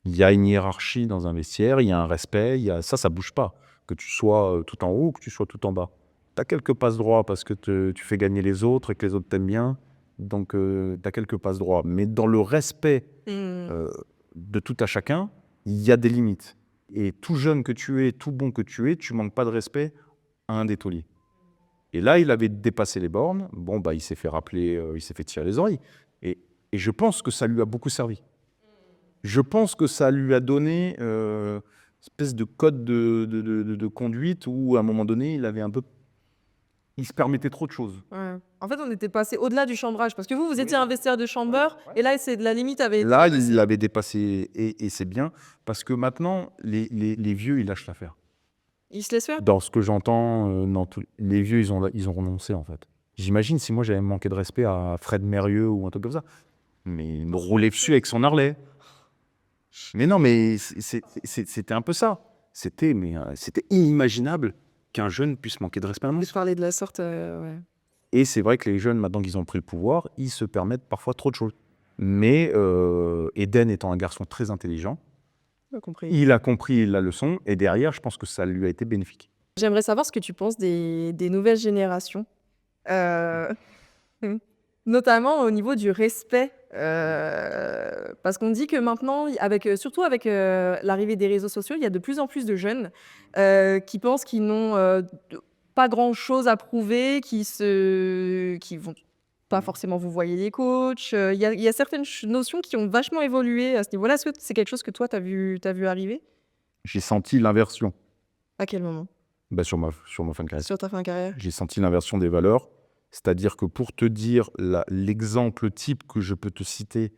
A: il y a une hiérarchie dans un vestiaire, il y a un respect, ça bouge pas. Que tu sois tout en haut ou que tu sois tout en bas. Tu as quelques passes droits parce que tu fais gagner les autres et que les autres t'aiment bien. Donc, tu as quelques passes droits. Mais dans le respect de tout à chacun, il y a des limites. Et tout jeune que tu es, tout bon que tu es, tu manques pas de respect à un des tauliers. Et là, il avait dépassé les bornes. Bon, bah, il s'est fait rappeler, il s'est fait tirer les oreilles. Et je pense que ça lui a beaucoup servi. Je pense que ça lui a donné espèce de code de conduite où, à un moment donné, il se permettait trop de choses.
B: Ouais. En fait, on était passé au-delà du chambrage parce que vous étiez un vestiaire de chambreur et là, c'est de la limite avait été
A: Là, il
B: dépassée.
A: l'avait dépassé et c'est bien parce que maintenant, les vieux, ils lâchent l'affaire.
B: Il se laisse faire?
A: Dans ce que j'entends, les vieux, ils ont renoncé, en fait. J'imagine si moi, j'avais manqué de respect à Fred Mérieux ou un truc comme ça. Mais il me roulait dessus avec son Harley. Mais non, mais c'était un peu ça. C'était inimaginable qu'un jeune puisse manquer de respect à un
B: De
A: autre.
B: parler de la sorte, ouais.
A: Et c'est vrai que les jeunes, maintenant qu'ils ont pris le pouvoir, ils se permettent parfois trop de choses. Mais Eden étant un garçon très intelligent,
B: J'ai compris.
A: il a compris la leçon et derrière, je pense que ça lui a été bénéfique.
B: J'aimerais savoir ce que tu penses des nouvelles générations, notamment au niveau du respect, parce qu'on dit que maintenant, avec, surtout avec l'arrivée des réseaux sociaux, il y a de plus en plus de jeunes qui pensent qu'ils n'ont pas grand-chose à prouver, qui vont pas forcément vous voyez les coachs. Il y a certaines notions qui ont vachement évolué à ce niveau-là. Est-ce que c'est quelque chose que toi, tu as vu arriver?
A: J'ai senti l'inversion
B: À quel moment?
A: sur ma fin de carrière.
B: Sur ta fin de carrière?
A: J'ai senti l'inversion des valeurs. C'est-à-dire que pour te dire l'exemple type que je peux te citer,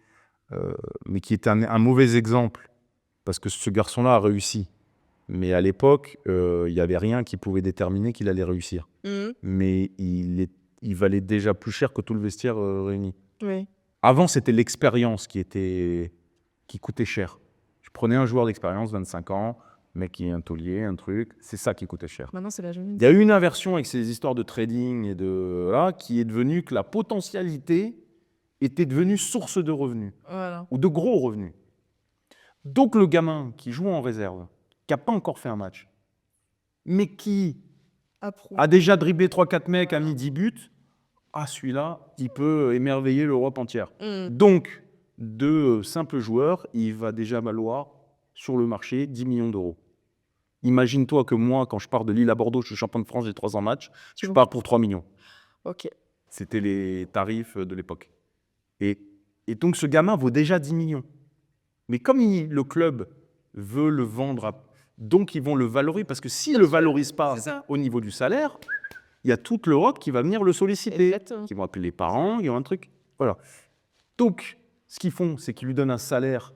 A: mais qui est un mauvais exemple, parce que ce garçon-là a réussi. Mais à l'époque, il n'y avait rien qui pouvait déterminer qu'il allait réussir.
B: Mmh.
A: Mais il valait déjà plus cher que tout le vestiaire réuni.
B: Oui.
A: Avant, c'était l'expérience qui coûtait cher. Je prenais un joueur d'expérience, 25 ans, mec qui est un taulier, un truc, c'est ça qui coûtait cher.
B: Maintenant, c'est la jeunesse.
A: Il y a eu une inversion avec ces histoires de trading et qui est devenue que la potentialité était devenue source de revenus,
B: Voilà.
A: ou de gros revenus. Donc le gamin qui joue en réserve, qui n'a pas encore fait un match, mais qui a déjà dribblé 3-4 mecs, a mis 10 buts, celui-là, il peut émerveiller l'Europe entière. Donc, de simples joueurs, il va déjà valoir sur le marché 10 millions d'euros. Imagine-toi que moi, quand je pars de Lille à Bordeaux, je suis champion de France, j'ai 3 ans match, je pars pour 3 millions.
B: Ok.
A: C'était les tarifs de l'époque. Et donc, ce gamin vaut déjà 10 millions. Mais comme le club veut le vendre, donc ils vont le valoriser, parce que s'ils ne le valorisent pas au niveau du salaire, il y a toute l'Europe qui va venir le solliciter.
B: Exactement.
A: Qui vont appeler les parents, ils ont un truc. Voilà. Donc, ce qu'ils font, c'est qu'ils lui donnent un salaire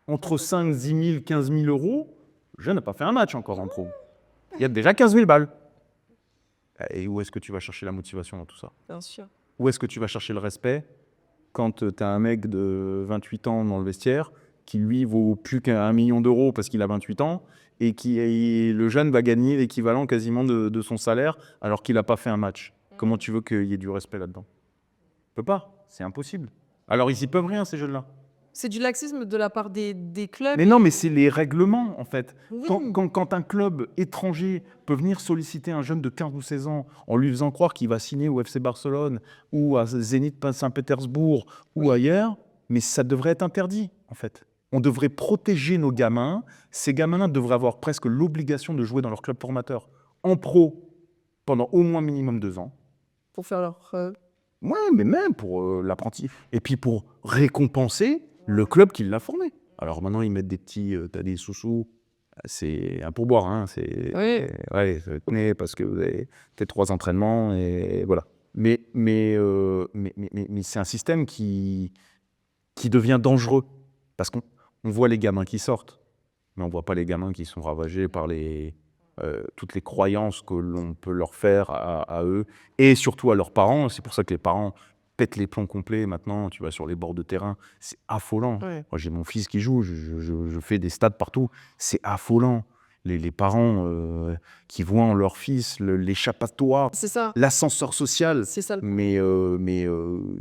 A: entre 5, 10 000, 15 000 euros. Je n'ai pas fait un match encore en pro. Il y a déjà 15 000 balles. Et où est-ce que tu vas chercher la motivation dans tout ça?
B: Bien sûr.
A: Où est-ce que tu vas chercher le respect quand tu as un mec de 28 ans dans le vestiaire qui, lui, vaut plus qu'1 million d'euros parce qu'il a 28 ans et le jeune va gagner l'équivalent quasiment de son salaire alors qu'il n'a pas fait un match. Comment tu veux qu'il y ait du respect là-dedans? On peut pas, c'est impossible. Alors ils y peuvent rien, ces jeunes-là.
B: C'est du laxisme de la part des clubs.
A: Mais non, mais c'est les règlements, en fait.
B: Oui.
A: Quand un club étranger peut venir solliciter un jeune de 15 ou 16 ans en lui faisant croire qu'il va signer au FC Barcelone ou à Zénith Saint-Pétersbourg ou ailleurs, mais ça devrait être interdit, en fait. On devrait protéger nos gamins. Ces gamins-là devraient avoir presque l'obligation de jouer dans leur club formateur en pro pendant au moins minimum 2 ans.
B: Pour faire leur...
A: Ouais, mais même pour l'apprenti. Et puis pour récompenser le club qui l'a formé. Alors maintenant, ils mettent des petits, t'as des sous-sous, c'est un pourboire, hein,
B: Oui.
A: ouais, tenez, parce que vous avez peut-être 3 entraînements, et voilà. Mais c'est un système qui devient dangereux, parce qu'on voit les gamins qui sortent, mais on ne voit pas les gamins qui sont ravagés par toutes les croyances que l'on peut leur faire à eux, et surtout à leurs parents. C'est pour ça que les parents pètent les plombs complets maintenant. Tu vas sur les bords de terrain, c'est affolant.
B: Ouais.
A: Moi, j'ai mon fils qui joue, je fais des stades partout, c'est affolant. Les parents qui voient en leur fils l'échappatoire,
B: C'est ça.
A: l'ascenseur social,
B: C'est ça.
A: mais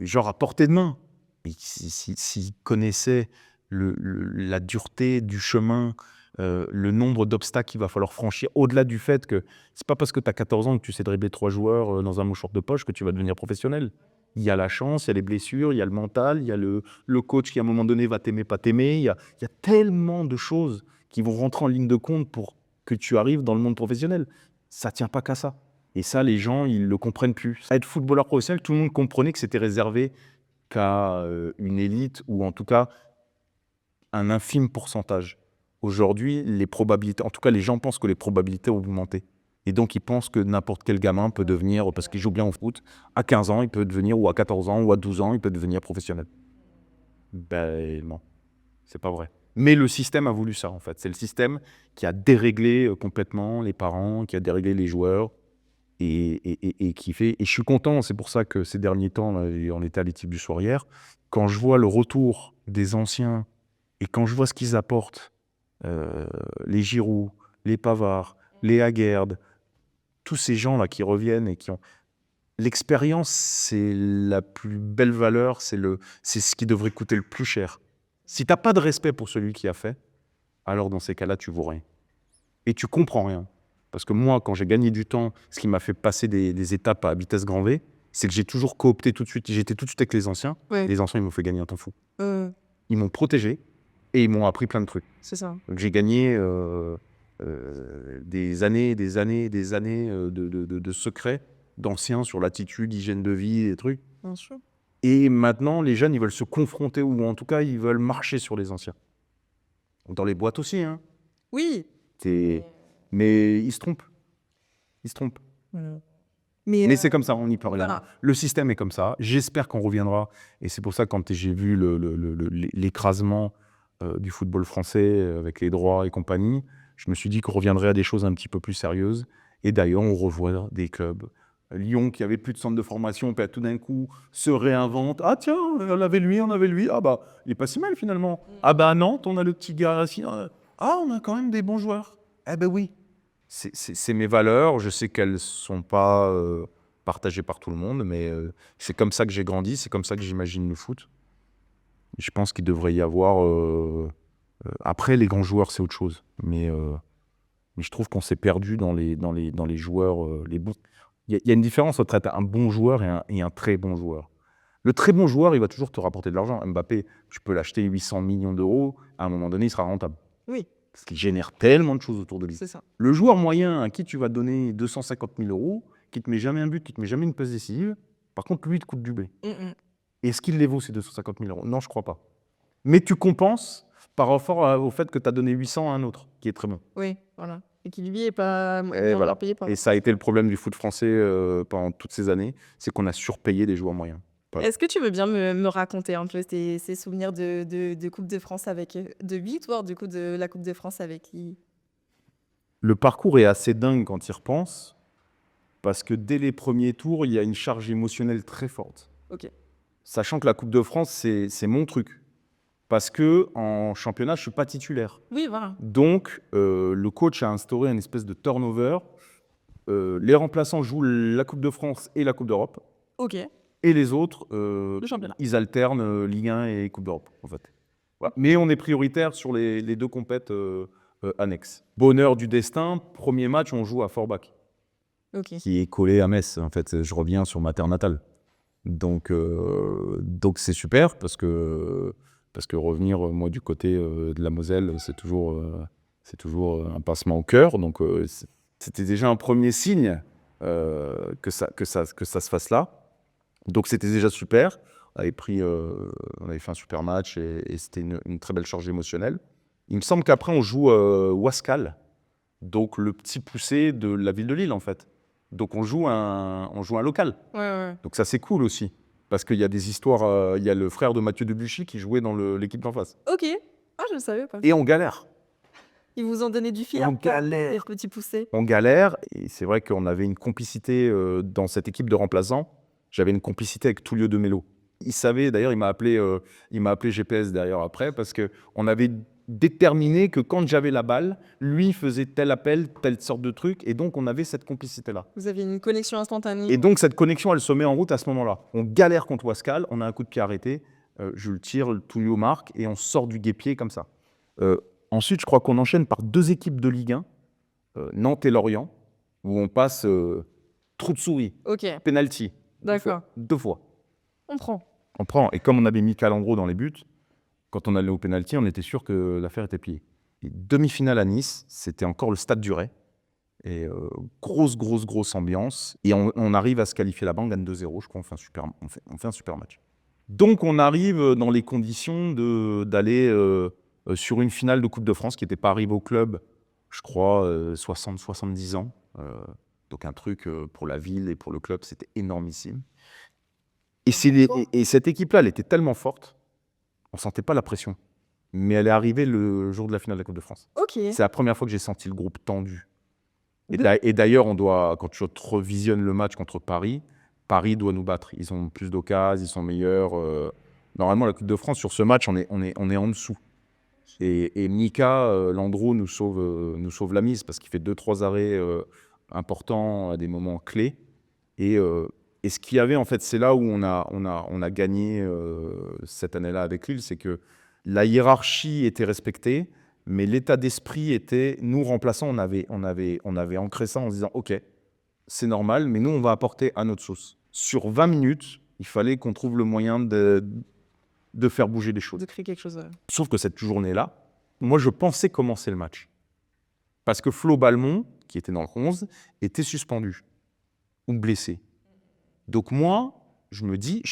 A: genre à portée de main. Et s'ils connaissaient la dureté du chemin, le nombre d'obstacles qu'il va falloir franchir, au-delà du fait que c'est pas parce que tu as 14 ans que tu sais dribbler 3 joueurs dans un mouchoir de poche que tu vas devenir professionnel. Il y a la chance, il y a les blessures, il y a le mental, il y a le coach qui à un moment donné va t'aimer, pas t'aimer. Il y a tellement de choses qui vont rentrer en ligne de compte pour que tu arrives dans le monde professionnel. Ça tient pas qu'à ça. Et ça, les gens, ils le comprennent plus. Être footballeur professionnel, tout le monde comprenait que c'était réservé qu'à une élite, ou en tout cas un infime pourcentage. aujourd'hui, les probabilités, en tout cas les gens pensent que les probabilités ont augmenté. Et donc ils pensent que n'importe quel gamin peut devenir, parce qu'il joue bien au foot, à 15 ans il peut devenir, ou à 14 ans, ou à 12 ans il peut devenir professionnel. Ben non, c'est pas vrai. Mais le système a voulu ça en fait. C'est le système qui a déréglé complètement les parents, qui a déréglé les joueurs et qui fait. Et je suis content, c'est pour ça que ces derniers temps, là, on était à l'équipe du soir hier, quand je vois le retour des anciens et quand je vois ce qu'ils apportent, les Giroud, les Pavard, les Aguerd, tous ces gens-là qui reviennent et qui ont. L'expérience, c'est la plus belle valeur, c'est ce qui devrait coûter le plus cher. Si tu n'as pas de respect pour celui qui a fait, alors dans ces cas-là, tu vaux rien. Et tu comprends rien. Parce que moi, quand j'ai gagné du temps, ce qui m'a fait passer des étapes à vitesse grand V, c'est que j'ai toujours coopté tout de suite. J'étais tout de suite avec les anciens.
B: Ouais.
A: Les anciens, ils m'ont fait gagner un temps fou.
B: Euh,
A: Ils m'ont protégé et ils m'ont appris plein de trucs.
B: c'est ça.
A: Donc j'ai gagné des années de secrets d'anciens sur l'attitude, hygiène de vie, des trucs.
B: Bien sûr.
A: Et maintenant, les jeunes, ils veulent se confronter, ou en tout cas, ils veulent marcher sur les anciens. Dans les boîtes aussi, hein.
B: Oui.
A: Mais ils se trompent. Ils se trompent.
B: Voilà.
A: Mais c'est comme ça, on n'y peut rien.
B: Voilà.
A: Le système est comme ça. J'espère qu'on reviendra. Et c'est pour ça que quand j'ai vu l'écrasement du football français avec les droits et compagnie, je me suis dit qu'on reviendrait à des choses un petit peu plus sérieuses. Et d'ailleurs, on revoit des clubs. Lyon, qui avait plus de centre de formation, puis tout d'un coup se réinvente. Ah tiens, on avait lui. Ah bah, il est pas si mal finalement. Ah bah Nantes, on a le petit gars ici. Ah, on a quand même des bons joueurs. Eh ben oui. C'est mes valeurs. Je sais qu'elles sont pas partagées par tout le monde, mais c'est comme ça que j'ai grandi. C'est comme ça que j'imagine le foot. Je pense qu'il devrait y avoir. Après, les grands joueurs, c'est autre chose. Mais je trouve qu'on s'est perdu dans les joueurs, les bons. Il y a une différence entre être un bon joueur et un très bon joueur. Le très bon joueur, il va toujours te rapporter de l'argent. Mbappé, tu peux l'acheter 800 millions d'euros. À un moment donné, il sera rentable.
B: Oui,
A: Parce qu'il génère tellement de choses autour de lui.
B: c'est ça.
A: Le joueur moyen à qui tu vas donner 250 000 euros, qui te met jamais un but, qui te met jamais une passe décisive, par contre, lui, il te coûte du blé. Est-ce qu'il les vaut, ces 250 000 euros? Non, je crois pas. Mais tu compenses par rapport au fait que tu as donné 800 à un autre, qui est très bon.
B: Oui, voilà. Et qui lui est pas
A: Et
B: bien
A: voilà.
B: payé par.
A: Et ça a été le problème du foot français pendant toutes ces années, c'est qu'on a surpayé des joueurs moyens. Voilà.
B: Est-ce que tu veux bien me raconter un peu ces souvenirs de Coupe de France avec de victoire du coup de la Coupe de France avec qui?
A: Le parcours est assez dingue quand il repense, parce que dès les premiers tours, il y a une charge émotionnelle très forte.
B: Ok.
A: Sachant que la Coupe de France, c'est mon truc. Parce que en championnat, je suis pas titulaire.
B: Oui, voilà.
A: Donc, le coach a instauré une espèce de turnover. Les remplaçants jouent la Coupe de France et la Coupe d'Europe.
B: Ok.
A: Et les autres,
B: Le championnat.
A: ils alternent Ligue 1 et Coupe d'Europe, en fait. Voilà. Mais on est prioritaire sur les deux compètes annexes. Bonheur du destin, premier match, on joue à Forbach,
B: Ok.
A: qui est collé à Metz. En fait, je reviens sur ma terre natale. Donc c'est super, parce que revenir, moi, du côté de la Moselle, c'est toujours un pincement au cœur. Donc c'était déjà un premier signe que ça se fasse là. Donc c'était déjà super. On avait fait un super match et c'était une très belle charge émotionnelle. Il me semble qu'après on joue Wascal, donc le petit poussé de la ville de Lille en fait. Donc on joue un local.
B: Ouais.
A: Donc ça c'est cool aussi, parce qu'il y a des histoires. Il y a le frère de Mathieu Debuchy qui jouait dans l'équipe d'en face.
B: Ok. Ah, je ne savais pas.
A: Et on galère.
B: Ils vous ont donné du fil
A: Et
B: à
A: on
B: retordre,
A: galère.
B: les petits poussés.
A: On galère, et c'est vrai qu'on avait une complicité dans cette équipe de remplaçants. J'avais une complicité avec Tullio de Mello. Il savait, d'ailleurs, il m'a appelé GPS d'ailleurs après, parce qu'on avait déterminé que quand j'avais la balle, lui faisait tel appel, telle sorte de truc, et donc on avait cette complicité-là.
B: Vous aviez une connexion instantanée.
A: Et donc cette connexion, elle se met en route à ce moment-là. On galère contre Wascal, on a un coup de pied arrêté, je le tire, le Tullio marque, et on sort du guêpier comme ça. Ensuite, je crois qu'on enchaîne par deux équipes de Ligue 1, Nantes et Lorient, où on passe trou de souris,
B: Ok.
A: penalty.
B: D'accord.
A: Deux fois.
B: On prend.
A: On prend. Et comme on avait mis Calandro dans les buts, quand on allait au penalty, on était sûr que l'affaire était pliée. Et demi-finale à Nice, c'était encore le Stade du Ray. Et grosse ambiance. Et on arrive à se qualifier là-bas, on gagne 2-0. Je crois on fait un super match. Donc on arrive dans les conditions d'aller sur une finale de Coupe de France qui n'était pas arrivée au club, je crois, 60-70 ans. Donc un truc pour la ville et pour le club, c'était énormissime. Et cette équipe-là, elle était tellement forte, on ne sentait pas la pression. Mais elle est arrivée le jour de la finale de la Coupe de France.
B: Ok.
A: C'est la première fois que j'ai senti le groupe tendu. Et d'ailleurs, quand tu revisionnes le match contre Paris, Paris doit nous battre. Ils ont plus d'occasions, ils sont meilleurs. Normalement, la Coupe de France, sur ce match, on est en dessous. Et Mika Landreau nous sauve la mise parce qu'il fait 2-3 arrêts importants à des moments clés. Et ce qu'il y avait, en fait, c'est là où on a gagné cette année-là avec Lille, c'est que la hiérarchie était respectée, mais l'état d'esprit était, nous remplaçants, on avait ancré ça en se disant, ok, c'est normal, mais nous, on va apporter à notre sauce. Sur 20 minutes, il fallait qu'on trouve le moyen de faire bouger les choses.
B: De créer quelque chose.
A: Sauf que cette journée-là, moi, je pensais commencer le match. Parce que Flo Balmont, qui était dans le 11, était suspendu ou blessé. Donc moi, je me dis,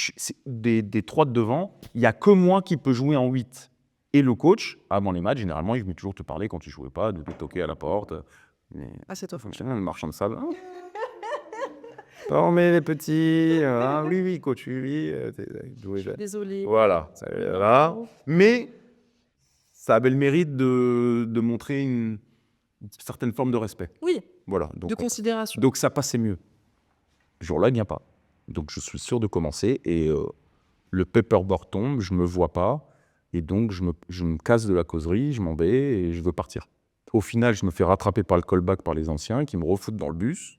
A: des 3 de devant, il n'y a que moi qui peux jouer en 8. Et le coach, avant les matchs, généralement, il venait toujours te parler quand tu ne jouais pas, de te toquer à la porte.
B: Ah, c'est toi.
A: Le marchand de sable. Non, mais les petits, oui, coach, oui.
B: Désolée.
A: Voilà, ça va. Mais ça avait le mérite de montrer une certaine forme de respect.
B: Oui,
A: Voilà.
B: de considération.
A: Donc ça passait mieux. Ce jour-là, il n'y a pas. Donc je suis sûr de commencer et le paperboard tombe, je ne me vois pas et donc je me casse de la causerie, je m'en vais et je veux partir. Au final, je me fais rattraper par le callback par les anciens qui me refoutent dans le bus.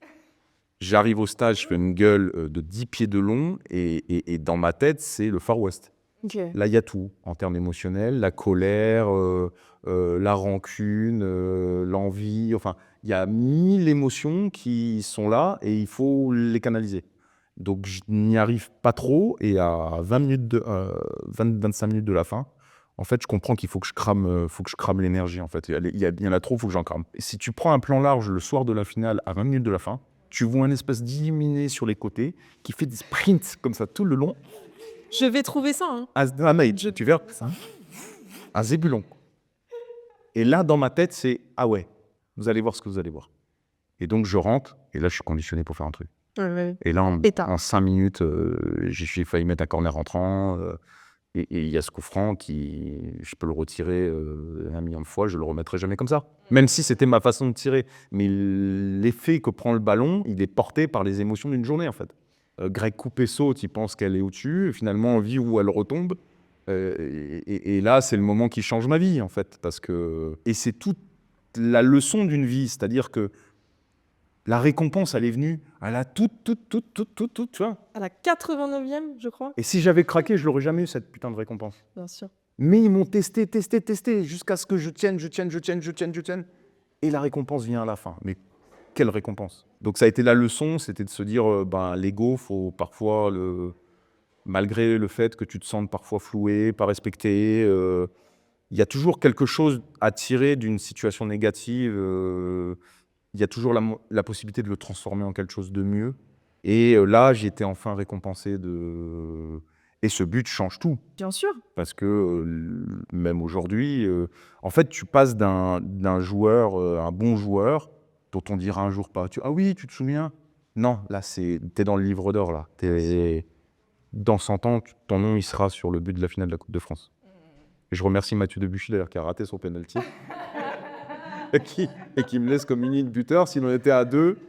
A: J'arrive au stade, je fais une gueule de 10 pieds de long et dans ma tête, c'est le Far West.
B: Okay.
A: Là, il y a tout en termes émotionnels, la colère, la rancune, l'envie. Enfin, il y a 1000 émotions qui sont là et il faut les canaliser. Donc, je n'y arrive pas trop et à 25 minutes de la fin, en fait, je comprends qu'il faut que je crame l'énergie. En fait, il y en a trop, il faut que j'en crame. Et si tu prends un plan large le soir de la finale à 20 minutes de la fin, tu vois un espèce d'illuminé sur les côtés qui fait des sprints comme ça tout le long.
B: Je vais trouver ça. Hein.
A: Un mage, tu verras ça. Un zébulon. Et là, dans ma tête, c'est « Ah ouais, vous allez voir ce que vous allez voir ». Et donc, je rentre, et là, je suis conditionné pour faire un truc.
B: Ouais.
A: Et là, en 5 minutes, j'ai failli mettre un corner rentrant. Et il y a ce coup franc qui, je peux le retirer 1 million de fois, je le remettrai jamais comme ça. Même si c'était ma façon de tirer. Mais l'effet que prend le ballon, il est porté par les émotions d'une journée, en fait. Greg coupe et saute, il pense qu'elle est au-dessus. Et finalement, on vit où elle retombe. Et là, c'est le moment qui change ma vie, en fait. Et c'est toute la leçon d'une vie. C'est-à-dire que la récompense, elle est venue à la toute, tu vois.
B: À la 89e, je crois.
A: Et si j'avais craqué, je l'aurais jamais eu, cette putain de récompense.
B: Bien sûr.
A: Mais ils m'ont testé, jusqu'à ce que je tienne. Et la récompense vient à la fin. Mais quelle récompense? Donc ça a été la leçon, c'était de se dire, l'ego, faut parfois, malgré le fait que tu te sentes parfois floué, pas respecté, il y a toujours quelque chose à tirer d'une situation négative. Il y a toujours la possibilité de le transformer en quelque chose de mieux. Et là, j'ai été enfin récompensé Et ce but change tout.
B: Bien sûr.
A: Parce que même aujourd'hui, en fait, tu passes d'un joueur, un bon joueur, dont on dira un jour pas. Ah oui, tu te souviens? Non, là, t'es dans le livre d'or, là. Dans 100 ans, ton nom, il sera sur le but de la finale de la Coupe de France. Et je remercie Mathieu Debuchy, d'ailleurs, qui a raté son penalty. et qui me laisse comme unique buteur. Si on était à 2,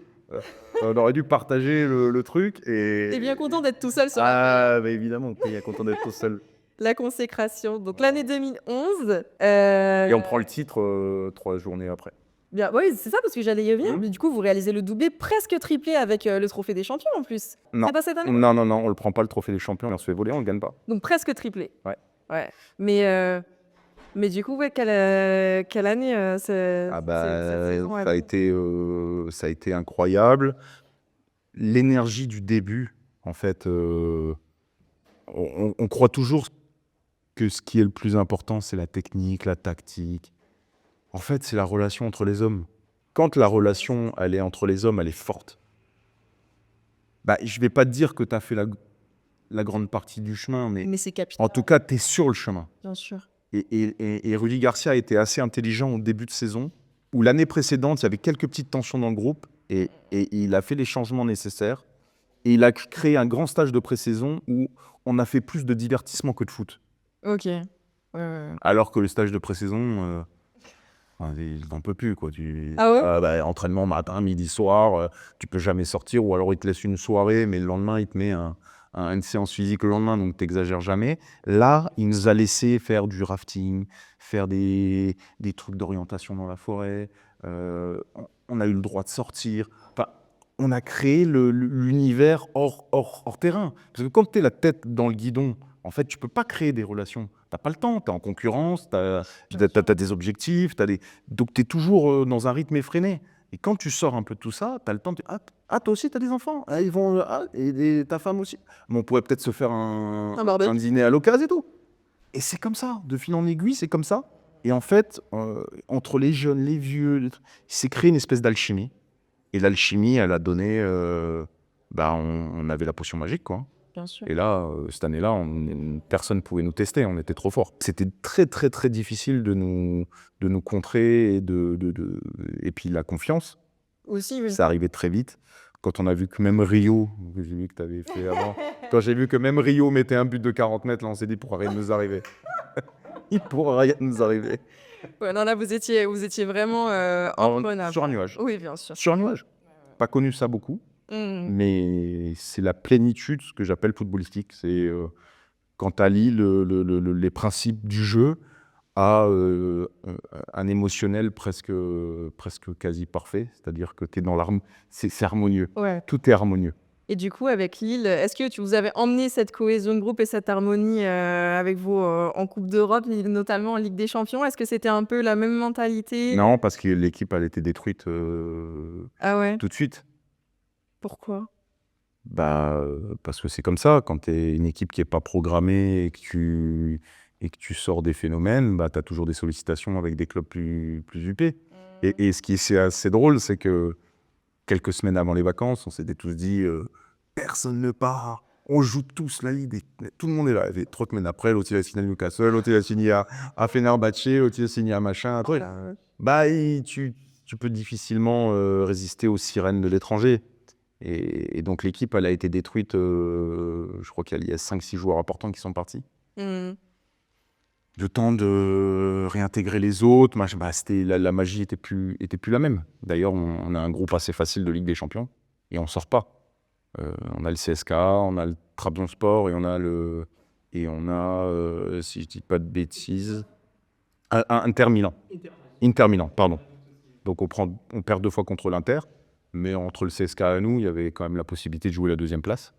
A: on aurait dû partager le truc.
B: T'es bien content d'être tout seul sur
A: bah évidemment, t'es bien content d'être tout seul.
B: La consécration. Donc l'année 2011.
A: Et on prend le titre 3 journées après.
B: Bien, oui, c'est ça, parce que j'allais y venir. Mais du coup, vous réalisez le doublé presque triplé avec le trophée des champions en plus.
A: Non.
B: C'est pas cette année?
A: Non, on le prend pas le trophée des champions, on se fait voler, on le gagne pas.
B: Donc presque triplé.
A: Ouais.
B: Mais du coup, quelle année
A: ça a été incroyable. L'énergie du début, en fait, on croit toujours que ce qui est le plus important, c'est la technique, la tactique. En fait, c'est la relation entre les hommes. Quand la relation, elle est entre les hommes, elle est forte. Je vais pas te dire que tu as fait la grande partie du chemin, mais
B: c'est capital.
A: en tout cas, tu es sur le chemin.
B: Bien sûr.
A: Et Rudy Garcia a été assez intelligent au début de saison, où l'année précédente, il y avait quelques petites tensions dans le groupe, et il a fait les changements nécessaires. Et il a créé un grand stage de pré-saison où on a fait plus de divertissement que de foot.
B: Ok. Ouais.
A: Alors que le stage de pré-saison, il n'en peut plus, quoi.
B: Ah ouais?
A: Entraînement matin, midi, soir, tu peux jamais sortir, ou alors il te laisse une soirée, mais le lendemain, il te met une séance physique le lendemain, donc tu n'exagères jamais. Là, il nous a laissé faire du rafting, faire des trucs d'orientation dans la forêt. On a eu le droit de sortir. Enfin, on a créé l'univers hors terrain. Parce que quand tu es la tête dans le guidon, en fait, tu peux pas créer des relations. T'as pas le temps, tu es en concurrence, tu as des objectifs, donc tu es toujours dans un rythme effréné. Et quand tu sors un peu de tout ça, tu as le temps de dire toi aussi, tu as des enfants. Ils vont, et ta femme aussi. Mais on pourrait peut-être se faire un dîner à l'occasion et tout. Et c'est comme ça, de fil en aiguille, c'est comme ça. Et en fait, entre les jeunes, les vieux, il s'est créé une espèce d'alchimie. Et l'alchimie, elle a donné... on avait la potion magique, quoi.
B: Bien sûr.
A: Et là, cette année-là, personne ne pouvait nous tester, on était trop forts. C'était très, très, très difficile de nous contrer, et puis la confiance,
B: Aussi, oui.
A: ça arrivait très vite. Quand on a vu que même Rio, que j'ai vu que tu avais fait avant, quand j'ai vu que même Rio mettait un but de 40 mètres, là, on s'est dit, il pourra rien nous arriver. Il pourra rien nous arriver.
B: Ouais, non, là, vous étiez vraiment imprenable.
A: Sur un nuage.
B: Oui, bien sûr.
A: Sur un nuage. Pas connu ça beaucoup. Mais c'est la plénitude, ce que j'appelle footballistique. C'est quand tu allies les principes du jeu à un émotionnel presque quasi parfait. C'est-à-dire que tu es dans l'arme, c'est harmonieux.
B: Ouais.
A: Tout est harmonieux.
B: Et du coup, avec Lille, est-ce que vous avez emmené cette cohésion de groupe et cette harmonie avec vous en Coupe d'Europe, notamment en Ligue des Champions? Est-ce que c'était un peu la même mentalité?
A: Non, parce que l'équipe, elle était détruite
B: Ah ouais?
A: tout de suite.
B: Pourquoi?
A: Parce que c'est comme ça, quand tu es une équipe qui n'est pas programmée et que tu sors des phénomènes, tu as toujours des sollicitations avec des clubs plus huppés. Et ce qui est assez drôle, c'est que quelques semaines avant les vacances, on s'était tous dit personne ne part, on joue tous la Ligue, tout le monde est là. Et 3 semaines après, l'autre il a signé à Newcastle, l'autre il a signé à Fenerbahçe, l'autre il a signé à machin. Tu peux difficilement résister aux sirènes de l'étranger. Et donc l'équipe, elle a été détruite, je crois qu'il y a 5-6 joueurs importants qui sont partis. Le temps de réintégrer les autres, la magie était plus la même. D'ailleurs, on a un groupe assez facile de Ligue des Champions et on sort pas. On a le CSK, on a le Trabzonspor et on a si je dis pas de bêtises, Inter Milan. Inter Milan, pardon. Donc on perd 2 fois contre l'Inter. Mais entre le CSK et nous, il y avait quand même la possibilité de jouer la 2e place.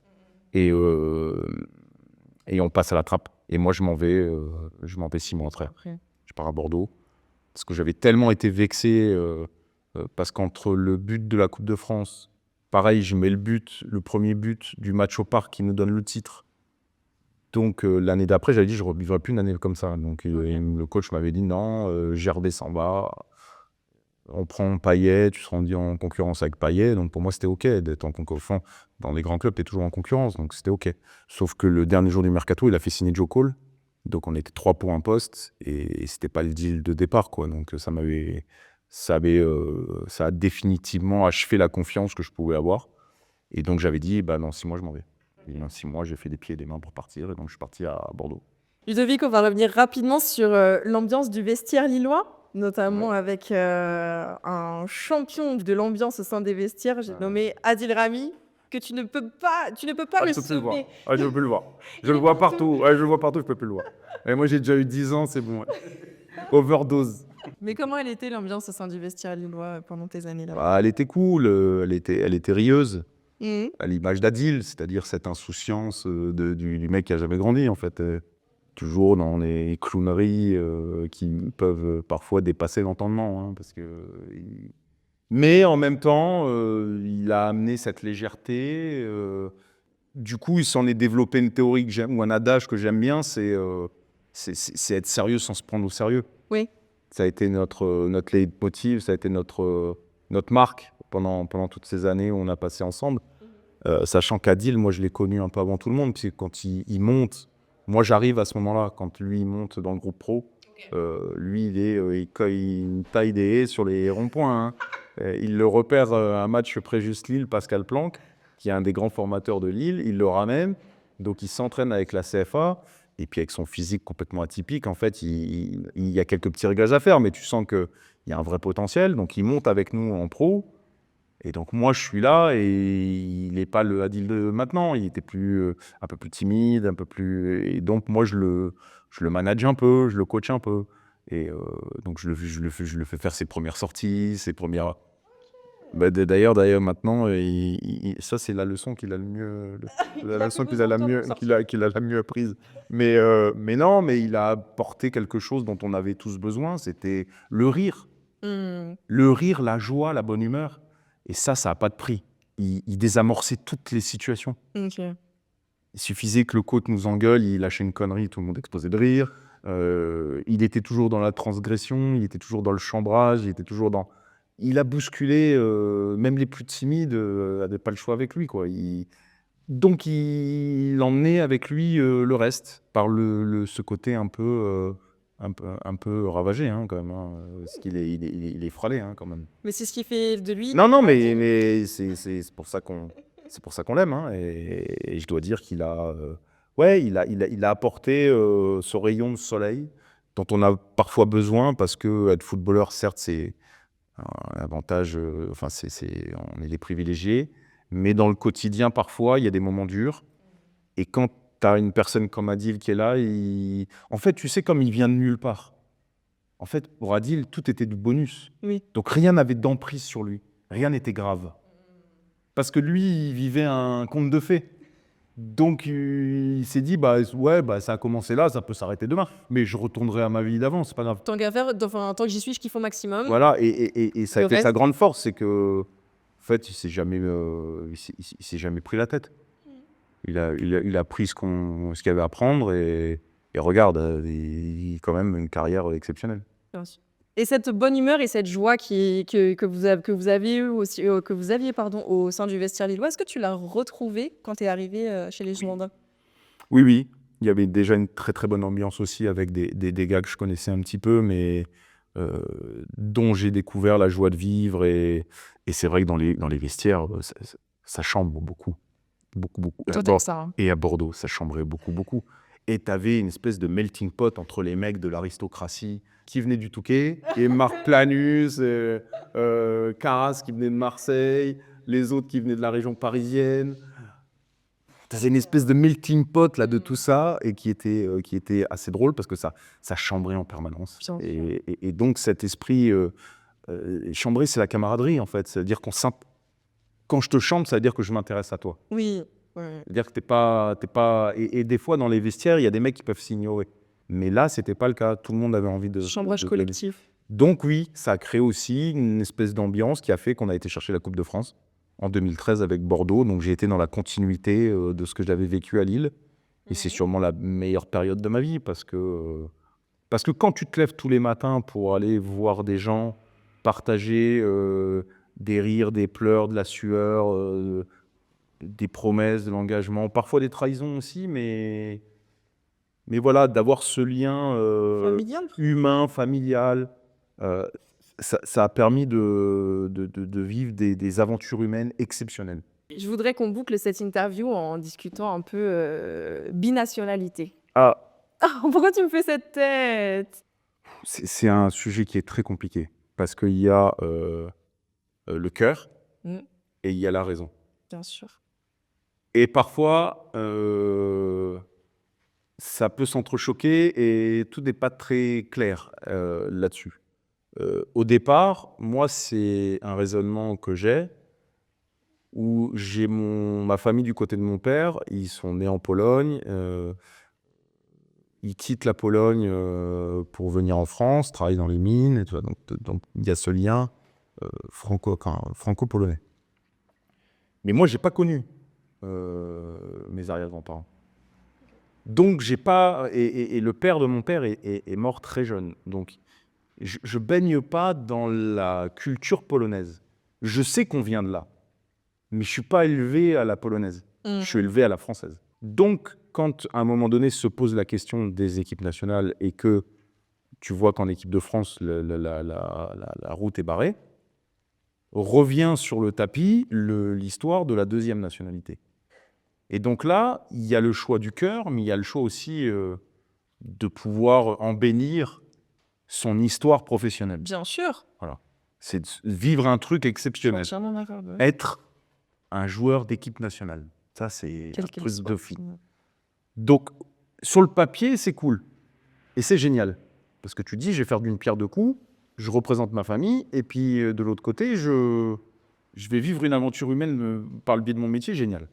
A: Et on passe à la trappe. Et moi, je m'en vais 6 mois après. Je pars à Bordeaux. Parce que j'avais tellement été vexé. Parce qu'entre le but de la Coupe de France, pareil, je mets le premier but du match au parc qui nous donne le titre. Donc l'année d'après, j'avais dit, je ne revivrai plus une année comme ça. Donc le coach m'avait dit, non, Gerdé s'en va. On prend Payet, tu seras en concurrence avec Payet. Donc pour moi, c'était OK d'être en concurrence. Dans les grands clubs, tu es toujours en concurrence, donc c'était OK. Sauf que le dernier jour du mercato, il a fait signer Joe Cole. Donc on était 3 pour un poste et c'était pas le deal de départ, quoi. Donc ça a définitivement achevé la confiance que je pouvais avoir. Et donc j'avais dit, dans 6 mois, je m'en vais. Et dans 6 mois, j'ai fait des pieds et des mains pour partir. Et donc je suis parti à Bordeaux.
B: Ludovic, on va revenir rapidement sur l'ambiance du vestiaire lillois, notamment avec un champion de l'ambiance au sein des vestiaires, j'ai nommé Adil Rami, que tu ne peux pas le sauver.
A: Je ne peux plus le voir. Je le vois partout. Je le vois partout, je peux plus le voir. Et moi, j'ai déjà eu 10 ans, c'est bon. Overdose.
B: Mais comment elle était l'ambiance au sein du vestiaire lillois pendant tes années là-bas?
A: Elle était cool, elle était rieuse, à l'image d'Adil, c'est-à-dire cette insouciance du mec qui a jamais grandi, en fait. Toujours dans les clowneries qui peuvent parfois dépasser l'entendement. Mais en même temps, il a amené cette légèreté. Du coup, il s'en est développé une théorie que j'aime, ou un adage que j'aime bien, c'est être sérieux sans se prendre au sérieux.
B: Oui.
A: Ça a été notre leitmotiv, ça a été notre marque pendant toutes ces années où on a passé ensemble. Sachant qu'Adil, moi je l'ai connu un peu avant tout le monde, puisque quand il monte, moi j'arrive à ce moment-là, quand lui il monte dans le groupe pro, Lui, il taille des haies sur les ronds-points, hein. Il le repère un match Fréjus Lille, Pascal Planck, qui est un des grands formateurs de Lille. Il le ramène, donc il s'entraîne avec la CFA. Et puis avec son physique complètement atypique, en fait, il y a quelques petits réglages à faire, mais tu sens qu'il y a un vrai potentiel. Donc il monte avec nous en pro. Et donc moi, je suis là et il n'est pas le Adil de maintenant. Il était un peu plus timide, un peu plus... Et donc moi, je le manage un peu, je le coach un peu. Et donc je le fais faire ses premières sorties, ses premières... Bah, d'ailleurs, maintenant, ça, c'est la leçon qu'il a le mieux... La leçon qu'il a la mieux apprise. Mais non, mais il a apporté quelque chose dont on avait tous besoin, c'était le rire. Le rire, la joie, la bonne humeur. Et ça n'a pas de prix. Il désamorçait toutes les situations.
B: Ok.
A: Il suffisait que le coach nous engueule, il lâchait une connerie, tout le monde explosait de rire. Il était toujours dans la transgression, il était toujours dans le chambrage, il a bousculé, même les plus timides n'avaient pas le choix avec lui, quoi. Donc il emmenait avec lui le reste, par ce côté un peu ravagé, hein, quand même, hein, parce qu'il il est frôlé, hein, quand même.
B: Mais c'est ce qui fait de lui.
A: Non, mais c'est pour ça qu'on l'aime, hein, et je dois dire qu'il a, il a apporté ce rayon de soleil dont on a parfois besoin, parce que être footballeur, certes, c'est un avantage, enfin, on est les privilégiés, mais dans le quotidien, parfois, il y a des moments durs, et quand tu as une personne comme Adil qui est là, en fait, tu sais, comme il vient de nulle part. En fait, pour Adil, tout était du bonus.
B: Oui.
A: Donc rien n'avait d'emprise sur lui. Rien n'était grave. Parce que lui, il vivait un conte de fées. Donc il s'est dit, ça a commencé là, ça peut s'arrêter demain. Mais je retournerai à ma vie d'avant, c'est pas grave.
B: Tant qu'à faire, tant que j'y suis, je kiffe au maximum.
A: Voilà, et ça a
B: Le
A: été sa
B: reste.
A: grande force, c'est que, en fait, il s'est jamais pris la tête. Il a pris ce qu'il y avait à prendre, et regarde, il a quand même une carrière exceptionnelle.
B: Bien sûr. Et cette bonne humeur et cette joie que vous avez eu aussi, que vous aviez au sein du vestiaire lillois, est-ce que tu l'as retrouvée quand tu es arrivé chez les Girondins?
A: Oui. Il y avait déjà une très très bonne ambiance aussi, avec des gars que je connaissais un petit peu, mais dont j'ai découvert la joie de vivre. Et c'est vrai que dans les vestiaires, ça chambre beaucoup. Beaucoup.
B: Toi, t'aimes ça, hein.
A: Et à Bordeaux, ça chambrait beaucoup. Et tu avais une espèce de melting pot entre les mecs de l'aristocratie qui venaient du Touquet, et Marc Planus, Carras qui venait de Marseille, les autres qui venaient de la région parisienne. Tu avais une espèce de melting pot là, de tout ça, et qui était assez drôle, parce que ça chambrait en permanence.
B: Bien sûr.
A: Et donc cet esprit chambrer, c'est la camaraderie, en fait. C'est-à-dire quand je te chambre, ça veut dire que je m'intéresse à toi.
B: Oui. Ouais.
A: C'est-à-dire que t'es pas... Et des fois, dans les vestiaires, il y a des mecs qui peuvent s'ignorer. Mais là, c'était pas le cas. Tout le monde avait envie de...
B: Chambrage collectif.
A: Donc oui, ça a créé aussi une espèce d'ambiance qui a fait qu'on a été chercher la Coupe de France en 2013 avec Bordeaux. Donc j'ai été dans la continuité de ce que j'avais vécu à Lille. Et c'est sûrement la meilleure période de ma vie, parce que quand tu te lèves tous les matins pour aller voir des gens partager des rires, des pleurs, de la sueur, des promesses, de l'engagement, parfois des trahisons aussi, mais voilà, d'avoir ce lien
B: Familial.
A: humain, familial, ça a permis de vivre des aventures humaines exceptionnelles.
B: Je voudrais qu'on boucle cette interview en discutant un peu binationalité.
A: Ah,
B: Pourquoi tu me fais cette tête?
A: c'est un sujet qui est très compliqué, parce qu'il y a le cœur et il y a la raison.
B: Bien sûr.
A: Et parfois, ça peut s'entrechoquer, et tout n'est pas très clair là-dessus. Au départ, moi, c'est un raisonnement que j'ai, où j'ai ma famille du côté de mon père, ils sont nés en Pologne, ils quittent la Pologne pour venir en France, travailler dans les mines, et tout ça. Donc il y a ce lien franco-polonais. Mais moi, j'ai pas connu mes arrière-grands-parents. Donc j'ai pas... Et le père de mon père est mort très jeune. Donc je baigne pas dans la culture polonaise. Je sais qu'on vient de là, mais je suis pas élevé à la polonaise. Je suis élevé à la française. Donc quand à un moment donné se pose la question des équipes nationales, et que tu vois qu'en équipe de France, la route est barrée, revient sur le tapis l'histoire de la deuxième nationalité. Et donc là, il y a le choix du cœur, mais il y a le choix aussi de pouvoir embellir son histoire professionnelle.
B: Bien sûr.
A: Voilà. C'est de vivre un truc
B: Je suis
A: exceptionnel.
B: entièrement d'accord. Ouais.
A: Être un joueur d'équipe nationale. Ça, c'est
B: Quel
A: un
B: qu'elle
A: truc
B: soit.
A: de fou. Donc, sur le papier, c'est cool. Et c'est génial. Parce que tu dis, je vais faire d'une pierre deux coups, je représente ma famille, et puis de l'autre côté, je vais vivre une aventure humaine par le biais de mon métier, génial.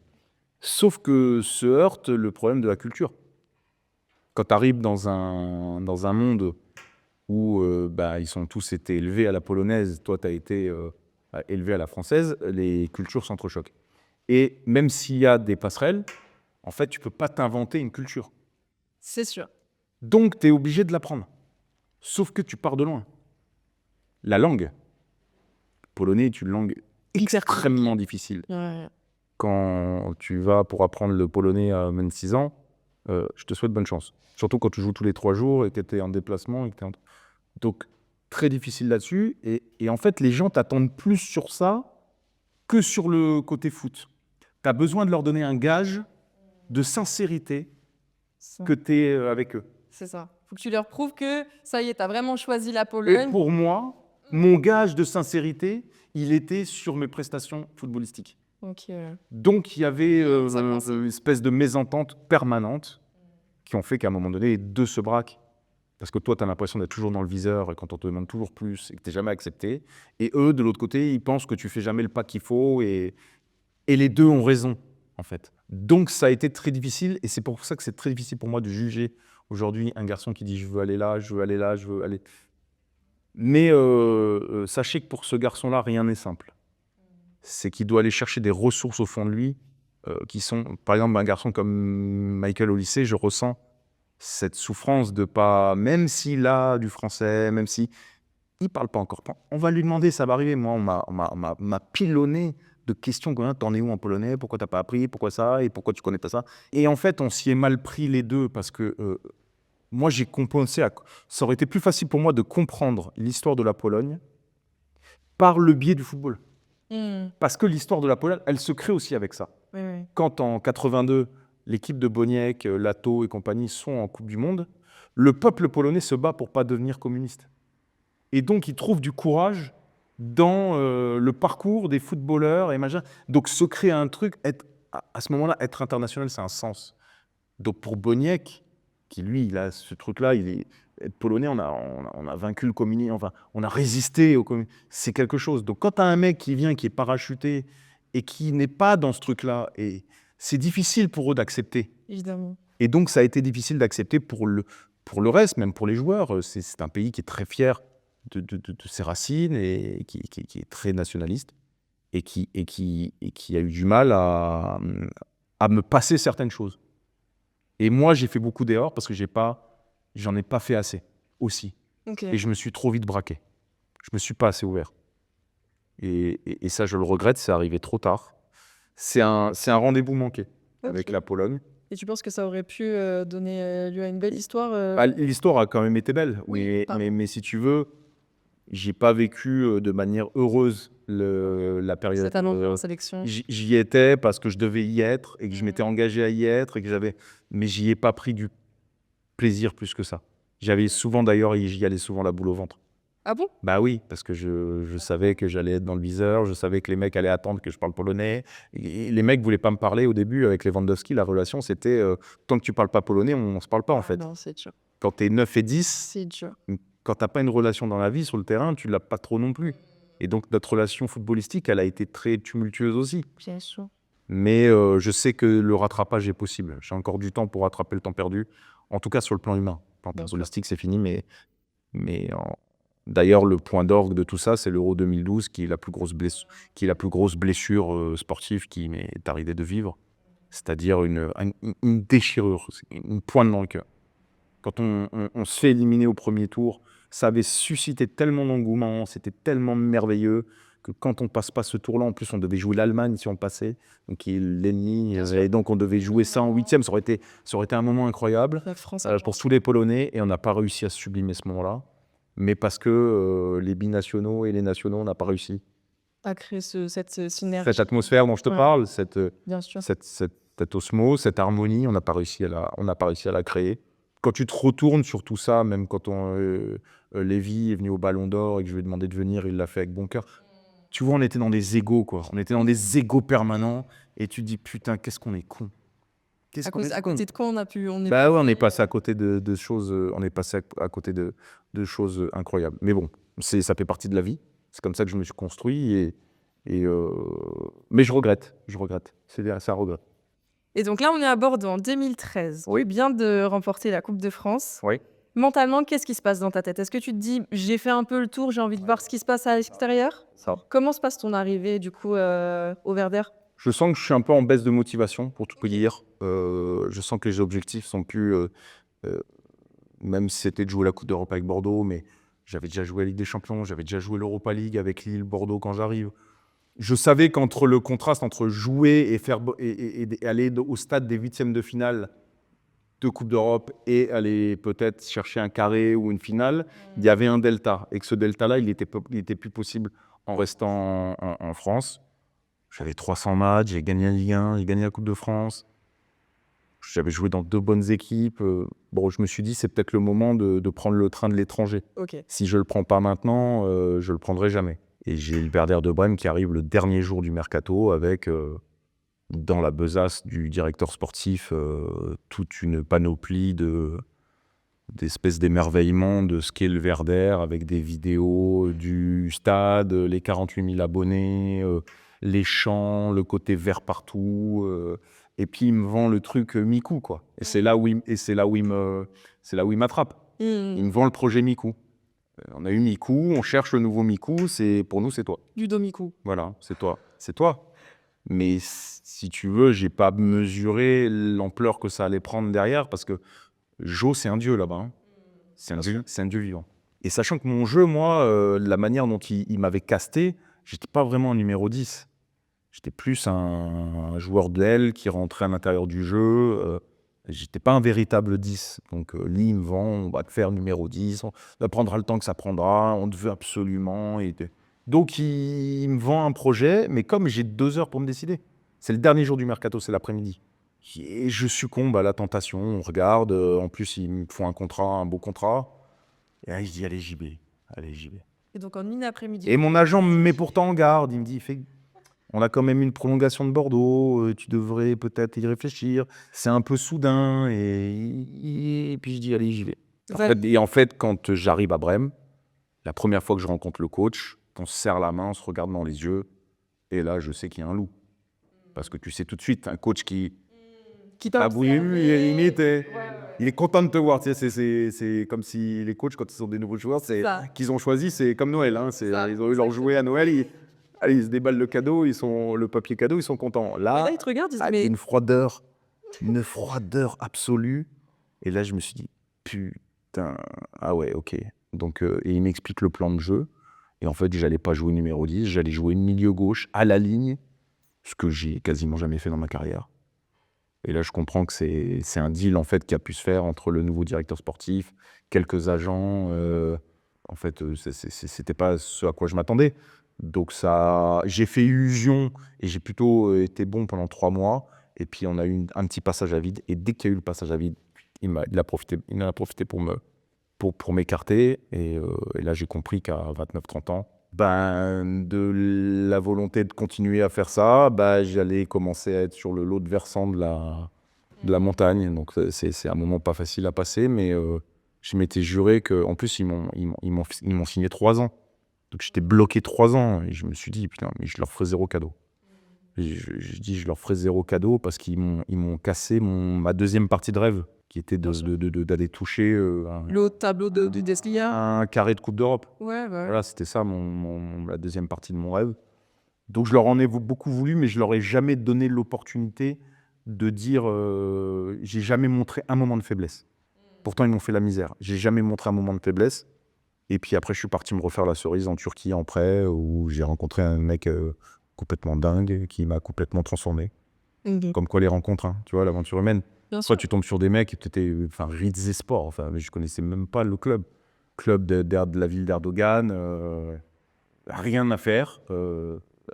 A: Sauf que se heurte le problème de la culture. Quand tu arrives dans un monde où ils ont tous été élevés à la polonaise, toi tu as été élevé à la française, les cultures s'entrechoquent. Et même s'il y a des passerelles, en fait, tu peux pas t'inventer une culture.
B: C'est sûr.
A: Donc, tu es obligé de l'apprendre. Sauf que tu pars de loin. La langue. Le polonais est une langue extrêmement difficile.
B: Ouais.
A: Quand tu vas pour apprendre le polonais à 26 ans, je te souhaite bonne chance. Surtout quand tu joues tous les 3 jours et que tu es en déplacement. Donc, très difficile là-dessus. Et en fait, les gens t'attendent plus sur ça que sur le côté foot. Tu as besoin de leur donner un gage de sincérité
B: Ça.
A: que tu es avec eux.
B: C'est ça. Faut que tu leur prouves que ça y est, tu as vraiment choisi la
A: Et
B: Pologne.
A: pour moi, mon gage de sincérité, il était sur mes prestations footballistiques.
B: Ok.
A: Donc, il y avait
B: Ça coïncide.
A: une espèce de mésentente permanente qui ont fait qu'à un moment donné, les deux se braquent. Parce que toi, tu as l'impression d'être toujours dans le viseur et quand on te demande toujours plus et que tu n'es jamais accepté. Et eux, de l'autre côté, ils pensent que tu fais jamais le pas qu'il faut et les deux ont raison, en fait. Donc, ça a été très difficile et c'est pour ça que c'est très difficile pour moi de juger aujourd'hui un garçon qui dit « je veux aller là, je veux aller là, je veux aller… » Mais sachez que pour ce garçon-là, rien n'est simple. C'est qu'il doit aller chercher des ressources au fond de lui qui sont… Par exemple, un garçon comme Michael au lycée, je ressens cette souffrance de pas… Même s'il a du français, même si il parle pas encore, on va lui demander, ça va arriver. Moi, on m'a pilonné de questions comme « T'en es où en polonais? Pourquoi t'as pas appris? Pourquoi ça? Et pourquoi tu connais pas ça ?» Et en fait, on s'y est mal pris les deux parce que moi, j'ai compensé. Ça aurait été plus facile pour moi de comprendre l'histoire de la Pologne par le biais du football. Parce que l'histoire de la Pologne, elle se crée aussi avec ça.
B: Oui, oui.
A: Quand en 82, l'équipe de Boniek, Lato et compagnie sont en Coupe du Monde, le peuple polonais se bat pour pas devenir communiste. Et donc, il trouve du courage dans le parcours des footballeurs et machin. Donc, se créer un truc, à ce moment-là, être international, c'est un sens. Donc, pour Boniek, qui lui, il a ce truc-là, être polonais, on a vaincu le communisme, enfin, on a résisté au communisme. C'est quelque chose. Donc, quand tu as un mec qui vient, qui est parachuté et qui n'est pas dans ce truc-là, et c'est difficile pour eux d'accepter.
B: Évidemment.
A: Et donc, ça a été difficile d'accepter pour le reste, même pour les joueurs. C'est un pays qui est très fier de ses racines et qui est très nationaliste et qui a eu du mal à me passer certaines choses. Et moi, j'ai fait beaucoup d'erreurs parce que j'en ai pas fait assez aussi.
B: Ok.
A: Et je me suis trop vite braqué. Je me suis pas assez ouvert. Et ça, je le regrette, c'est arrivé trop tard. C'est un rendez-vous manqué avec la Pologne.
B: Et tu penses que ça aurait pu donner lieu à une belle histoire
A: Bah, l'histoire a quand même été belle,
B: Oui,
A: mais si tu veux, j'ai pas vécu de manière heureuse la période.
B: cette annonce en sélection.
A: J'y étais parce que je devais y être et que je m'étais engagé à y être mais j'y ai pas pris du plaisir plus que ça. J'y allais souvent la boule au ventre.
B: Ah bon?
A: Bah oui, parce que je savais que j'allais être dans le viseur, je savais que les mecs allaient attendre que je parle polonais. Et les mecs voulaient pas me parler au début avec Lewandowski, la relation c'était tant que tu parles pas polonais, on se parle pas en fait.
B: Non, c'est dur.
A: Quand t'es 9 et 10,
B: C'est dur.
A: quand t'as pas une relation dans la vie, sur le terrain, tu l'as pas trop non plus. Et donc notre relation footballistique, elle a été très tumultueuse aussi.
B: Bien sûr.
A: Mais je sais que le rattrapage est possible. J'ai encore du temps pour rattraper le temps perdu, en tout cas sur le plan humain. Le plan footballistique, c'est fini, d'ailleurs, le point d'orgue de tout ça, c'est l'Euro 2012, qui est la plus grosse blessure sportive qui m'est arrivée de vivre. C'est-à-dire une déchirure, une pointe dans le cœur. Quand on se fait éliminer au premier tour, ça avait suscité tellement d'engouement, c'était tellement merveilleux que quand on passe pas ce tour-là, en plus on devait jouer l'Allemagne si on passait, donc qui est l'ennemi, et donc on devait jouer ça en 8e, ça aurait été un moment incroyable
B: La France,
A: pour tous les Polonais, et on n'a pas réussi à sublimer ce moment-là, mais parce que les binationaux et les nationaux, on n'a pas réussi.
B: à créer cette synergie.
A: Cette atmosphère dont je te
B: Ouais.
A: parle, cette
B: Bien sûr.
A: osmose, cette harmonie, on n'a pas réussi à la créer. Quand tu te retournes sur tout ça, même quand Lévy est venu au Ballon d'Or et que je lui ai demandé de venir, il l'a fait avec bon cœur. Tu vois, on était dans des égos, quoi. On était dans des égos permanents. Et tu te dis, putain, qu'est-ce qu'on est con. Qu'est-ce qu'on est
B: À
A: con.
B: côté de quoi on est
A: Bah ouais, on est passé à côté de choses, on est passé à côté de choses incroyables. Mais bon, ça fait partie de la vie. C'est comme ça que je me suis construit. Mais je regrette. C'est un regret.
B: Et donc là, on est à Bordeaux en 2013.
A: Oui.
B: Tu viens de remporter la Coupe de France.
A: Oui.
B: Mentalement, qu'est-ce qui se passe dans ta tête? Est-ce que tu te dis, j'ai fait un peu le tour, j'ai envie de voir ce qui se passe à l'extérieur?
A: Ça.
B: Comment se passe ton arrivée, du coup, au Werder?
A: Je sens que je suis un peu en baisse de motivation, pour tout dire. Je sens que les objectifs sont plus... même si c'était de jouer la Coupe d'Europe avec Bordeaux, mais j'avais déjà joué la Ligue des Champions, j'avais déjà joué l'Europa League avec Lille, Bordeaux quand j'arrive. Je savais qu'entre le contraste entre jouer et aller au stade des 8e de finale de Coupe d'Europe et aller peut-être chercher un carré ou une finale, il y avait un delta. Et que ce delta-là, il était plus possible en restant en France. J'avais 300 matchs, j'ai gagné la Ligue 1, j'ai gagné la Coupe de France. J'avais joué dans 2 bonnes équipes. Bon, je me suis dit, c'est peut-être le moment de prendre le train de l'étranger.
B: Ok.
A: Si je ne le prends pas maintenant, je ne le prendrai jamais. Et j'ai le Werder de Brême qui arrive le dernier jour du mercato avec, dans la besace du directeur sportif, toute une panoplie d'espèces d'émerveillement de ce qu'est le Werder, avec des vidéos du stade, les 48 000 abonnés, les chants, le côté vert partout. Et puis il me vend le truc Miku, quoi. Et c'est là où il m'attrape. Il me vend le projet Miku. On a eu Miku, on cherche le nouveau Miku, pour nous c'est toi.
B: Ludo Miku.
A: Voilà, c'est toi. Mais si tu veux, j'ai pas mesuré l'ampleur que ça allait prendre derrière, parce que Jo, c'est un dieu là-bas. Hein. C'est un dieu vivant. Et sachant que mon jeu, moi, la manière dont il m'avait casté, j'étais pas vraiment un numéro 10. J'étais plus un joueur d'aile qui rentrait à l'intérieur du jeu. J'étais pas un véritable 10. Donc lui, il me vend, on va te faire numéro 10, ça prendra le temps que ça prendra, on te veut absolument. Donc il me vend un projet, mais comme j'ai 2 heures pour me décider. C'est le dernier jour du mercato, c'est l'après-midi. Et je succombe à la tentation, on regarde. En plus, ils me font un beau contrat. Et là, je dis, allez, j'y vais.
B: Et donc en une après-midi.
A: Et mon agent me met pourtant en garde. Il me dit, on a quand même une prolongation de Bordeaux, tu devrais peut-être y réfléchir. C'est un peu soudain. Et puis je dis, allez, j'y vais. En fait, quand j'arrive à Brême, la première fois que je rencontre le coach, on se serre la main, on se regarde dans les yeux. Et là, je sais qu'il y a un loup. Parce que tu sais tout de suite, un coach qui t'a limite, il est content de te voir. Tu sais, c'est comme si les coachs, quand ils sont des nouveaux joueurs, qu'ils ont choisi, c'est comme Noël. Hein, ils ont eu leur jouet à Noël, ils se déballent le cadeau, le papier cadeau, ils sont contents. Là,
B: ils te regardent, ils disent,
A: mais une froideur absolue. Et là, je me suis dit, putain, ah ouais, ok. Donc, et il m'explique le plan de jeu. Et en fait, j'allais pas jouer numéro 10, j'allais jouer milieu gauche à la ligne, ce que j'ai quasiment jamais fait dans ma carrière. Et là, je comprends que c'est un deal en fait qui a pu se faire entre le nouveau directeur sportif, quelques agents. En fait, c'était pas ce à quoi je m'attendais. Donc j'ai fait illusion et j'ai plutôt été bon pendant 3 mois. Et puis on a eu un petit passage à vide. Et dès qu'il y a eu le passage à vide, il en a profité pour m'écarter. Et là, j'ai compris qu'à 29-30 ans, de la volonté de continuer à faire ça, j'allais commencer à être sur l'autre versant de la montagne. Donc c'est un moment pas facile à passer, mais je m'étais juré qu'en plus ils m'ont signé 3 ans. Donc j'étais bloqué 3 ans et je me suis dit putain, mais je leur ferai 0 cadeau. Je leur ferai 0 cadeau parce qu'ils m'ont cassé ma deuxième partie de rêve, qui était d'aller toucher
B: le haut de tableau du Deslia.
A: Un carré de Coupe d'Europe.
B: Ouais.
A: Voilà, c'était ça la deuxième partie de mon rêve. Donc je leur en ai beaucoup voulu, mais je leur ai jamais donné l'opportunité de dire... j'ai jamais montré un moment de faiblesse. Pourtant, ils m'ont fait la misère. J'ai jamais montré un moment de faiblesse. Et puis après, je suis parti me refaire la cerise en Turquie en prêt, où j'ai rencontré un mec complètement dingue qui m'a complètement transformé. Comme quoi les rencontres, hein, tu vois, l'aventure humaine.
B: Bien
A: Toi,
B: sûr.
A: tu tombes sur des mecs, tu étais, enfin, Rize Sport, enfin, mais je connaissais même pas le club. Club de la ville d'Erdogan, rien à faire.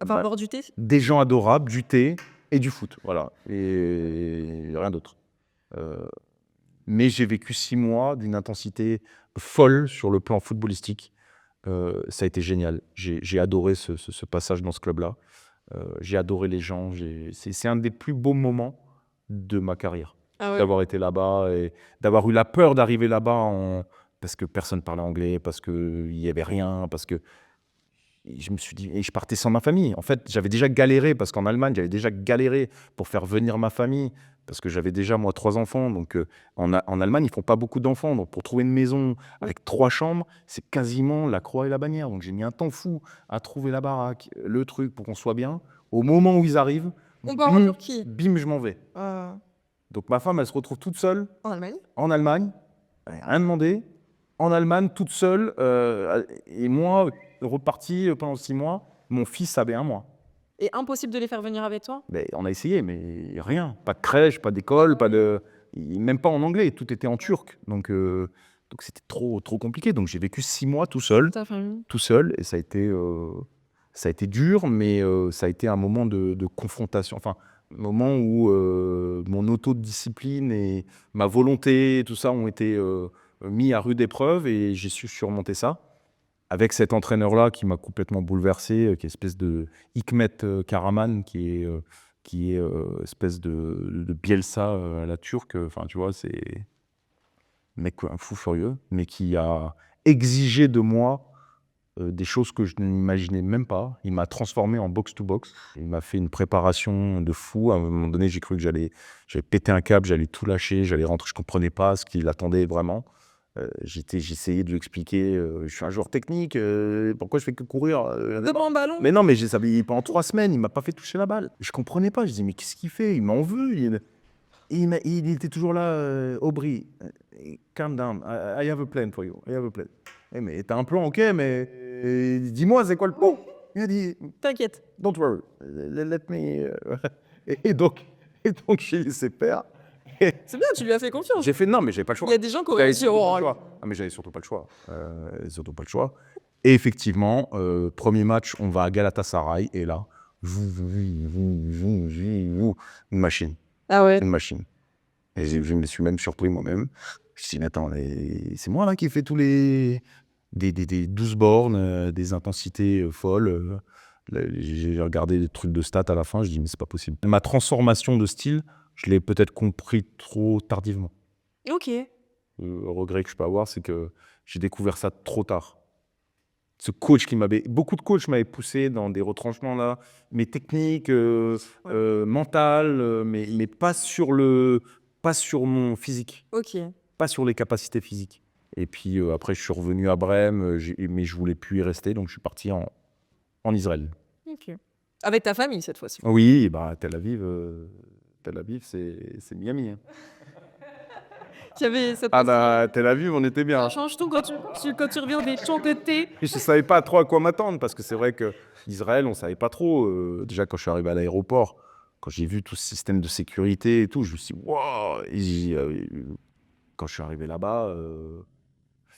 B: Enfin, bord du thé.
A: Des gens adorables, du thé et du foot, voilà. Et rien d'autre. Mais j'ai vécu 6 mois d'une intensité folle sur le plan footballistique. Ça a été génial. J'ai adoré ce passage dans ce club-là. J'ai adoré les gens. C'est un des plus beaux moments de ma carrière.
B: Ah ouais.
A: D'avoir été là-bas et d'avoir eu la peur d'arriver là-bas parce que personne parlait anglais, parce qu'il n'y avait rien, parce que et je me suis dit, et je partais sans ma famille. En fait, j'avais déjà galéré parce qu'en Allemagne, j'avais déjà galéré pour faire venir ma famille parce que j'avais déjà, moi, 3 enfants. Donc, en Allemagne, ils font pas beaucoup d'enfants. Donc, pour trouver une maison avec 3 chambres, c'est quasiment la croix et la bannière. Donc, j'ai mis un temps fou à trouver la baraque, le truc pour qu'on soit bien. Au moment où ils arrivent,
B: On part en
A: bim,
B: Turquie.
A: bim, je m'en vais. Donc, ma femme, elle se retrouve toute seule
B: En Allemagne.
A: en Allemagne. Elle n'a rien demandé. En Allemagne, toute seule. Et moi, reparti pendant 6 mois. Mon fils avait 1 mois.
B: Et impossible de les faire venir avec toi?
A: Mais on a essayé, mais rien. Pas de crèche, pas d'école, même pas en anglais. Tout était en turc. Donc c'était trop compliqué. Donc j'ai vécu 6 mois tout seul.
B: Ta famille?
A: Tout seul. Et ça a été dur, mais ça a été un moment de confrontation. Enfin, un moment où mon autodiscipline et ma volonté, tout ça, ont été mis à rude épreuve et j'ai su surmonter ça. Avec cet entraîneur-là qui m'a complètement bouleversé, qui est espèce de Hikmet Karaman, qui est espèce de Bielsa à la turque. Enfin, tu vois, c'est un mec, un fou furieux, mais qui a exigé de moi des choses que je n'imaginais même pas. Il m'a transformé en box-to-box. Il m'a fait une préparation de fou. À un moment donné, j'ai cru que j'allais péter un câble, j'allais tout lâcher, j'allais rentrer. Je comprenais pas ce qu'il attendait vraiment. J'essayais de lui expliquer, je suis un joueur technique, pourquoi je fais que courir
B: Devant un ballon?
A: Mais non, mais pendant 3 semaines, il m'a pas fait toucher la balle. Je comprenais pas. Je disais, mais qu'est-ce qu'il fait? Il m'en veut. Il était toujours là, Aubry, calm down, I have a plan for you. I have a plan. Mais t'as un plan, ok, mais dis-moi, c'est quoi le plan? Il a dit,
B: T'inquiète.
A: don't worry, let me. et donc, j'ai laissé faire.
B: C'est bien, tu lui as fait confiance.
A: J'ai fait non, mais j'avais pas le choix.
B: Il y a des gens qui auraient dit, oh,
A: Mais j'avais surtout pas le choix. Et effectivement, premier match, on va à Galatasaray et là, une machine.
B: Ah ouais.
A: Une machine. Et je me suis même surpris moi-même. Je me suis dit, mais attends, c'est moi là qui fais tous des 12 bornes, des intensités folles. J'ai regardé des trucs de stats à la fin, je dis, mais c'est pas possible. Ma transformation de style, je l'ai peut-être compris trop tardivement.
B: Ok.
A: Le regret que je peux avoir, c'est que j'ai découvert ça trop tard. Ce coach beaucoup de coachs m'avaient poussé dans des retranchements là, mais techniques, mentales, mais pas sur mon physique,
B: Ok.
A: pas sur les capacités physiques. Et puis après, je suis revenu à Brême, mais je voulais plus y rester, donc je suis parti en Israël.
B: Ok. Avec ta famille cette fois-ci.
A: Oui, bah Tel Aviv, c'est Miami. Hein.
B: J'avais cette
A: Tel Aviv, on était bien.
B: Ça change tout quand tu reviens des champs de thé.
A: Et je ne savais pas trop à quoi m'attendre, parce que c'est vrai qu'Israël, on ne savait pas trop. Déjà, quand je suis arrivé à l'aéroport, quand j'ai vu tout ce système de sécurité et tout, je me suis dit, wow! Quand je suis arrivé là-bas,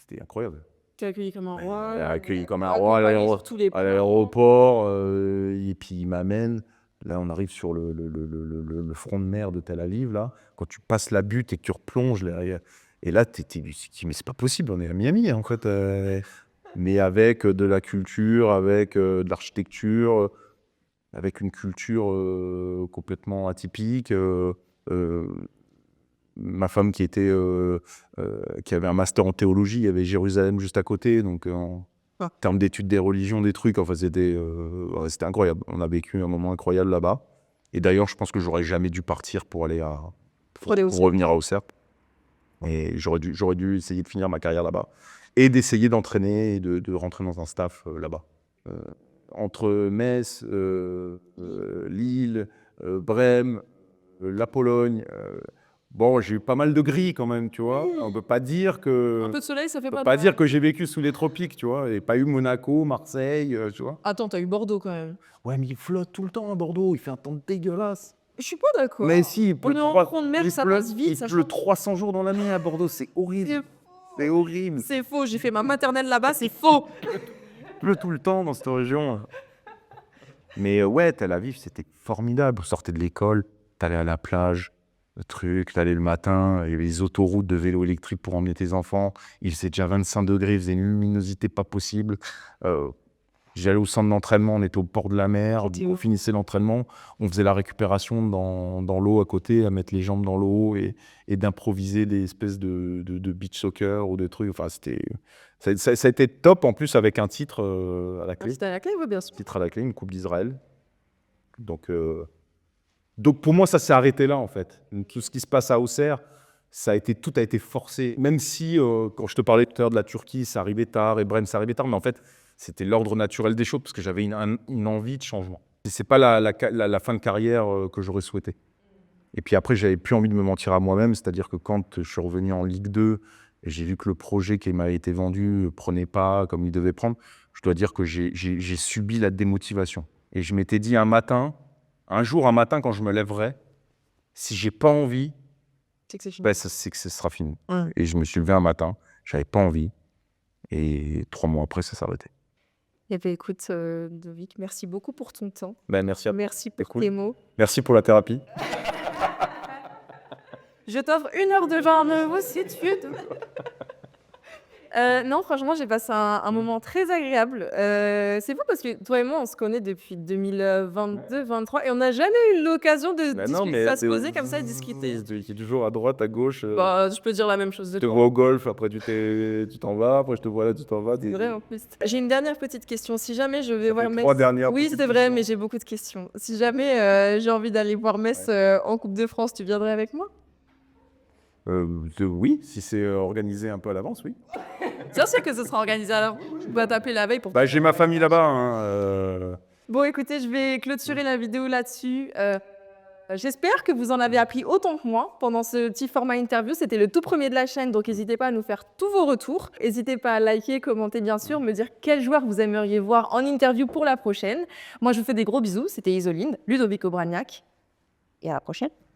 A: c'était incroyable.
B: T'es accueilli comme un roi.
A: Accueilli comme un roi à
B: l'aéroport.
A: Et puis il m'amène. Là, on arrive sur le front de mer de Tel Aviv. Là, quand tu passes la butte et que tu replonges, et là, tu te dis, mais c'est pas possible, on est à Miami, en fait. Mais avec de la culture, avec de l'architecture, avec une culture complètement atypique. Ma femme qui avait un master en théologie, il y avait Jérusalem juste à côté, donc en termes d'études des religions, des trucs, enfin c'était incroyable. On a vécu un moment incroyable là-bas. Et d'ailleurs, je pense que j'aurais jamais dû partir pour aller pour revenir à Auxerre. Et j'aurais dû essayer de finir ma carrière là-bas et d'essayer d'entraîner et de rentrer dans un staff là-bas. Entre Metz, Lille, Brême, la Pologne. Bon, j'ai eu pas mal de gris quand même, tu vois. On peut pas dire
B: Un
A: que,
B: peu de soleil, ça fait
A: on peut
B: pas
A: pas
B: de
A: dire que j'ai vécu sous les tropiques, tu vois. Et pas eu Monaco, Marseille, tu vois.
B: Attends, tu as eu Bordeaux quand même.
A: Ouais, mais il flotte tout le temps à Bordeaux. Il fait un temps dégueulasse.
B: Je suis pas d'accord.
A: Mais si, il
B: On
A: pleut,
B: est en front de mer, ça passe vite,
A: il
B: ça
A: pleut
B: change.
A: 300 jours dans l'année à Bordeaux. C'est horrible. C'est horrible.
B: C'est faux, j'ai fait ma maternelle là-bas, c'est faux.
A: Il pleut tout le temps dans cette région. Mais ouais, Tel Aviv, c'était formidable. Vous sortez de l'école, t'allais à la plage, le truc, t'allais le matin, il y avait les autoroutes de vélo électrique pour emmener tes enfants. Il faisait déjà 25 degrés, il faisait une luminosité pas possible. J'allais au centre d'entraînement, on était au bord de la mer,
B: C'était
A: on
B: ouf.
A: finissait l'entraînement, on faisait la récupération dans l'eau à côté, à mettre les jambes dans l'eau et d'improviser des espèces de beach soccer ou de trucs. Enfin, ça a été top en plus avec un titre à la clé.
B: C'était à la clé, oui, bien sûr.
A: Titre à la clé, une Coupe d'Israël. Donc pour moi, ça s'est arrêté là en fait. Tout ce qui se passe à Auxerre, tout a été forcé. Même si, quand je te parlais tout à l'heure de la Turquie, ça arrivait tard, et Brême, ça arrivait tard, mais en fait, c'était l'ordre naturel des choses parce que j'avais une envie de changement. Et c'est pas la fin de carrière que j'aurais souhaité. Et puis après, j'avais plus envie de me mentir à moi-même, c'est-à-dire que quand je suis revenu en Ligue 2 et j'ai vu que le projet qui m'a été vendu prenait pas comme il devait prendre, je dois dire que j'ai subi la démotivation. Et je m'étais dit un matin, quand je me lèverai, si j'ai pas envie,
B: C'est que c'est fini.
A: ben, c'est que ce sera fini.
B: Ouais.
A: Et je me suis levé un matin, j'avais pas envie, et 3 mois après, ça s'est arrêté.
B: Eh bien, écoute, Ludovic, merci beaucoup pour ton temps.
A: Ben, merci à toi.
B: Merci pour
A: cool.
B: tes mots.
A: Merci pour la thérapie.
B: Je t'offre 1 heure de vin nouveau si tu veux. Non, franchement, j'ai passé un moment très agréable. C'est fou parce que toi et moi, on se connaît depuis 2022-23 et on n'a jamais eu l'occasion de
A: Ben
B: discuter, à se poser comme ça et discuter.
A: Tu es toujours à droite, à gauche.
B: Bah, je peux dire la même chose de
A: Je te
B: toi.
A: vois au golf, après tu t'en vas, après je te vois là, tu t'en vas.
B: C'est vrai en plus. J'ai une dernière petite question. Si jamais je vais
A: Ça
B: voir
A: fait
B: Metz.
A: 3 dernières
B: Oui,
A: petites
B: c'est vrai,
A: questions.
B: mais j'ai beaucoup de questions. Si jamais j'ai envie d'aller voir Metz en Coupe de France, tu viendrais avec moi?
A: Oui, si c'est organisé un peu à l'avance, oui.
B: Bien sûr que ce sera organisé à l'avance. Je vais t'appeler la veille pour.
A: Bah, j'ai ma famille là-bas.
B: Bon, écoutez, je vais clôturer la vidéo là-dessus. J'espère que vous en avez appris autant que moi pendant ce petit format interview. C'était le tout premier de la chaîne, donc n'hésitez pas à nous faire tous vos retours. N'hésitez pas à liker, commenter bien sûr, me dire quel joueur vous aimeriez voir en interview pour la prochaine. Moi, je vous fais des gros bisous. C'était Isolinde, Ludovic Obraniak. Et à la prochaine.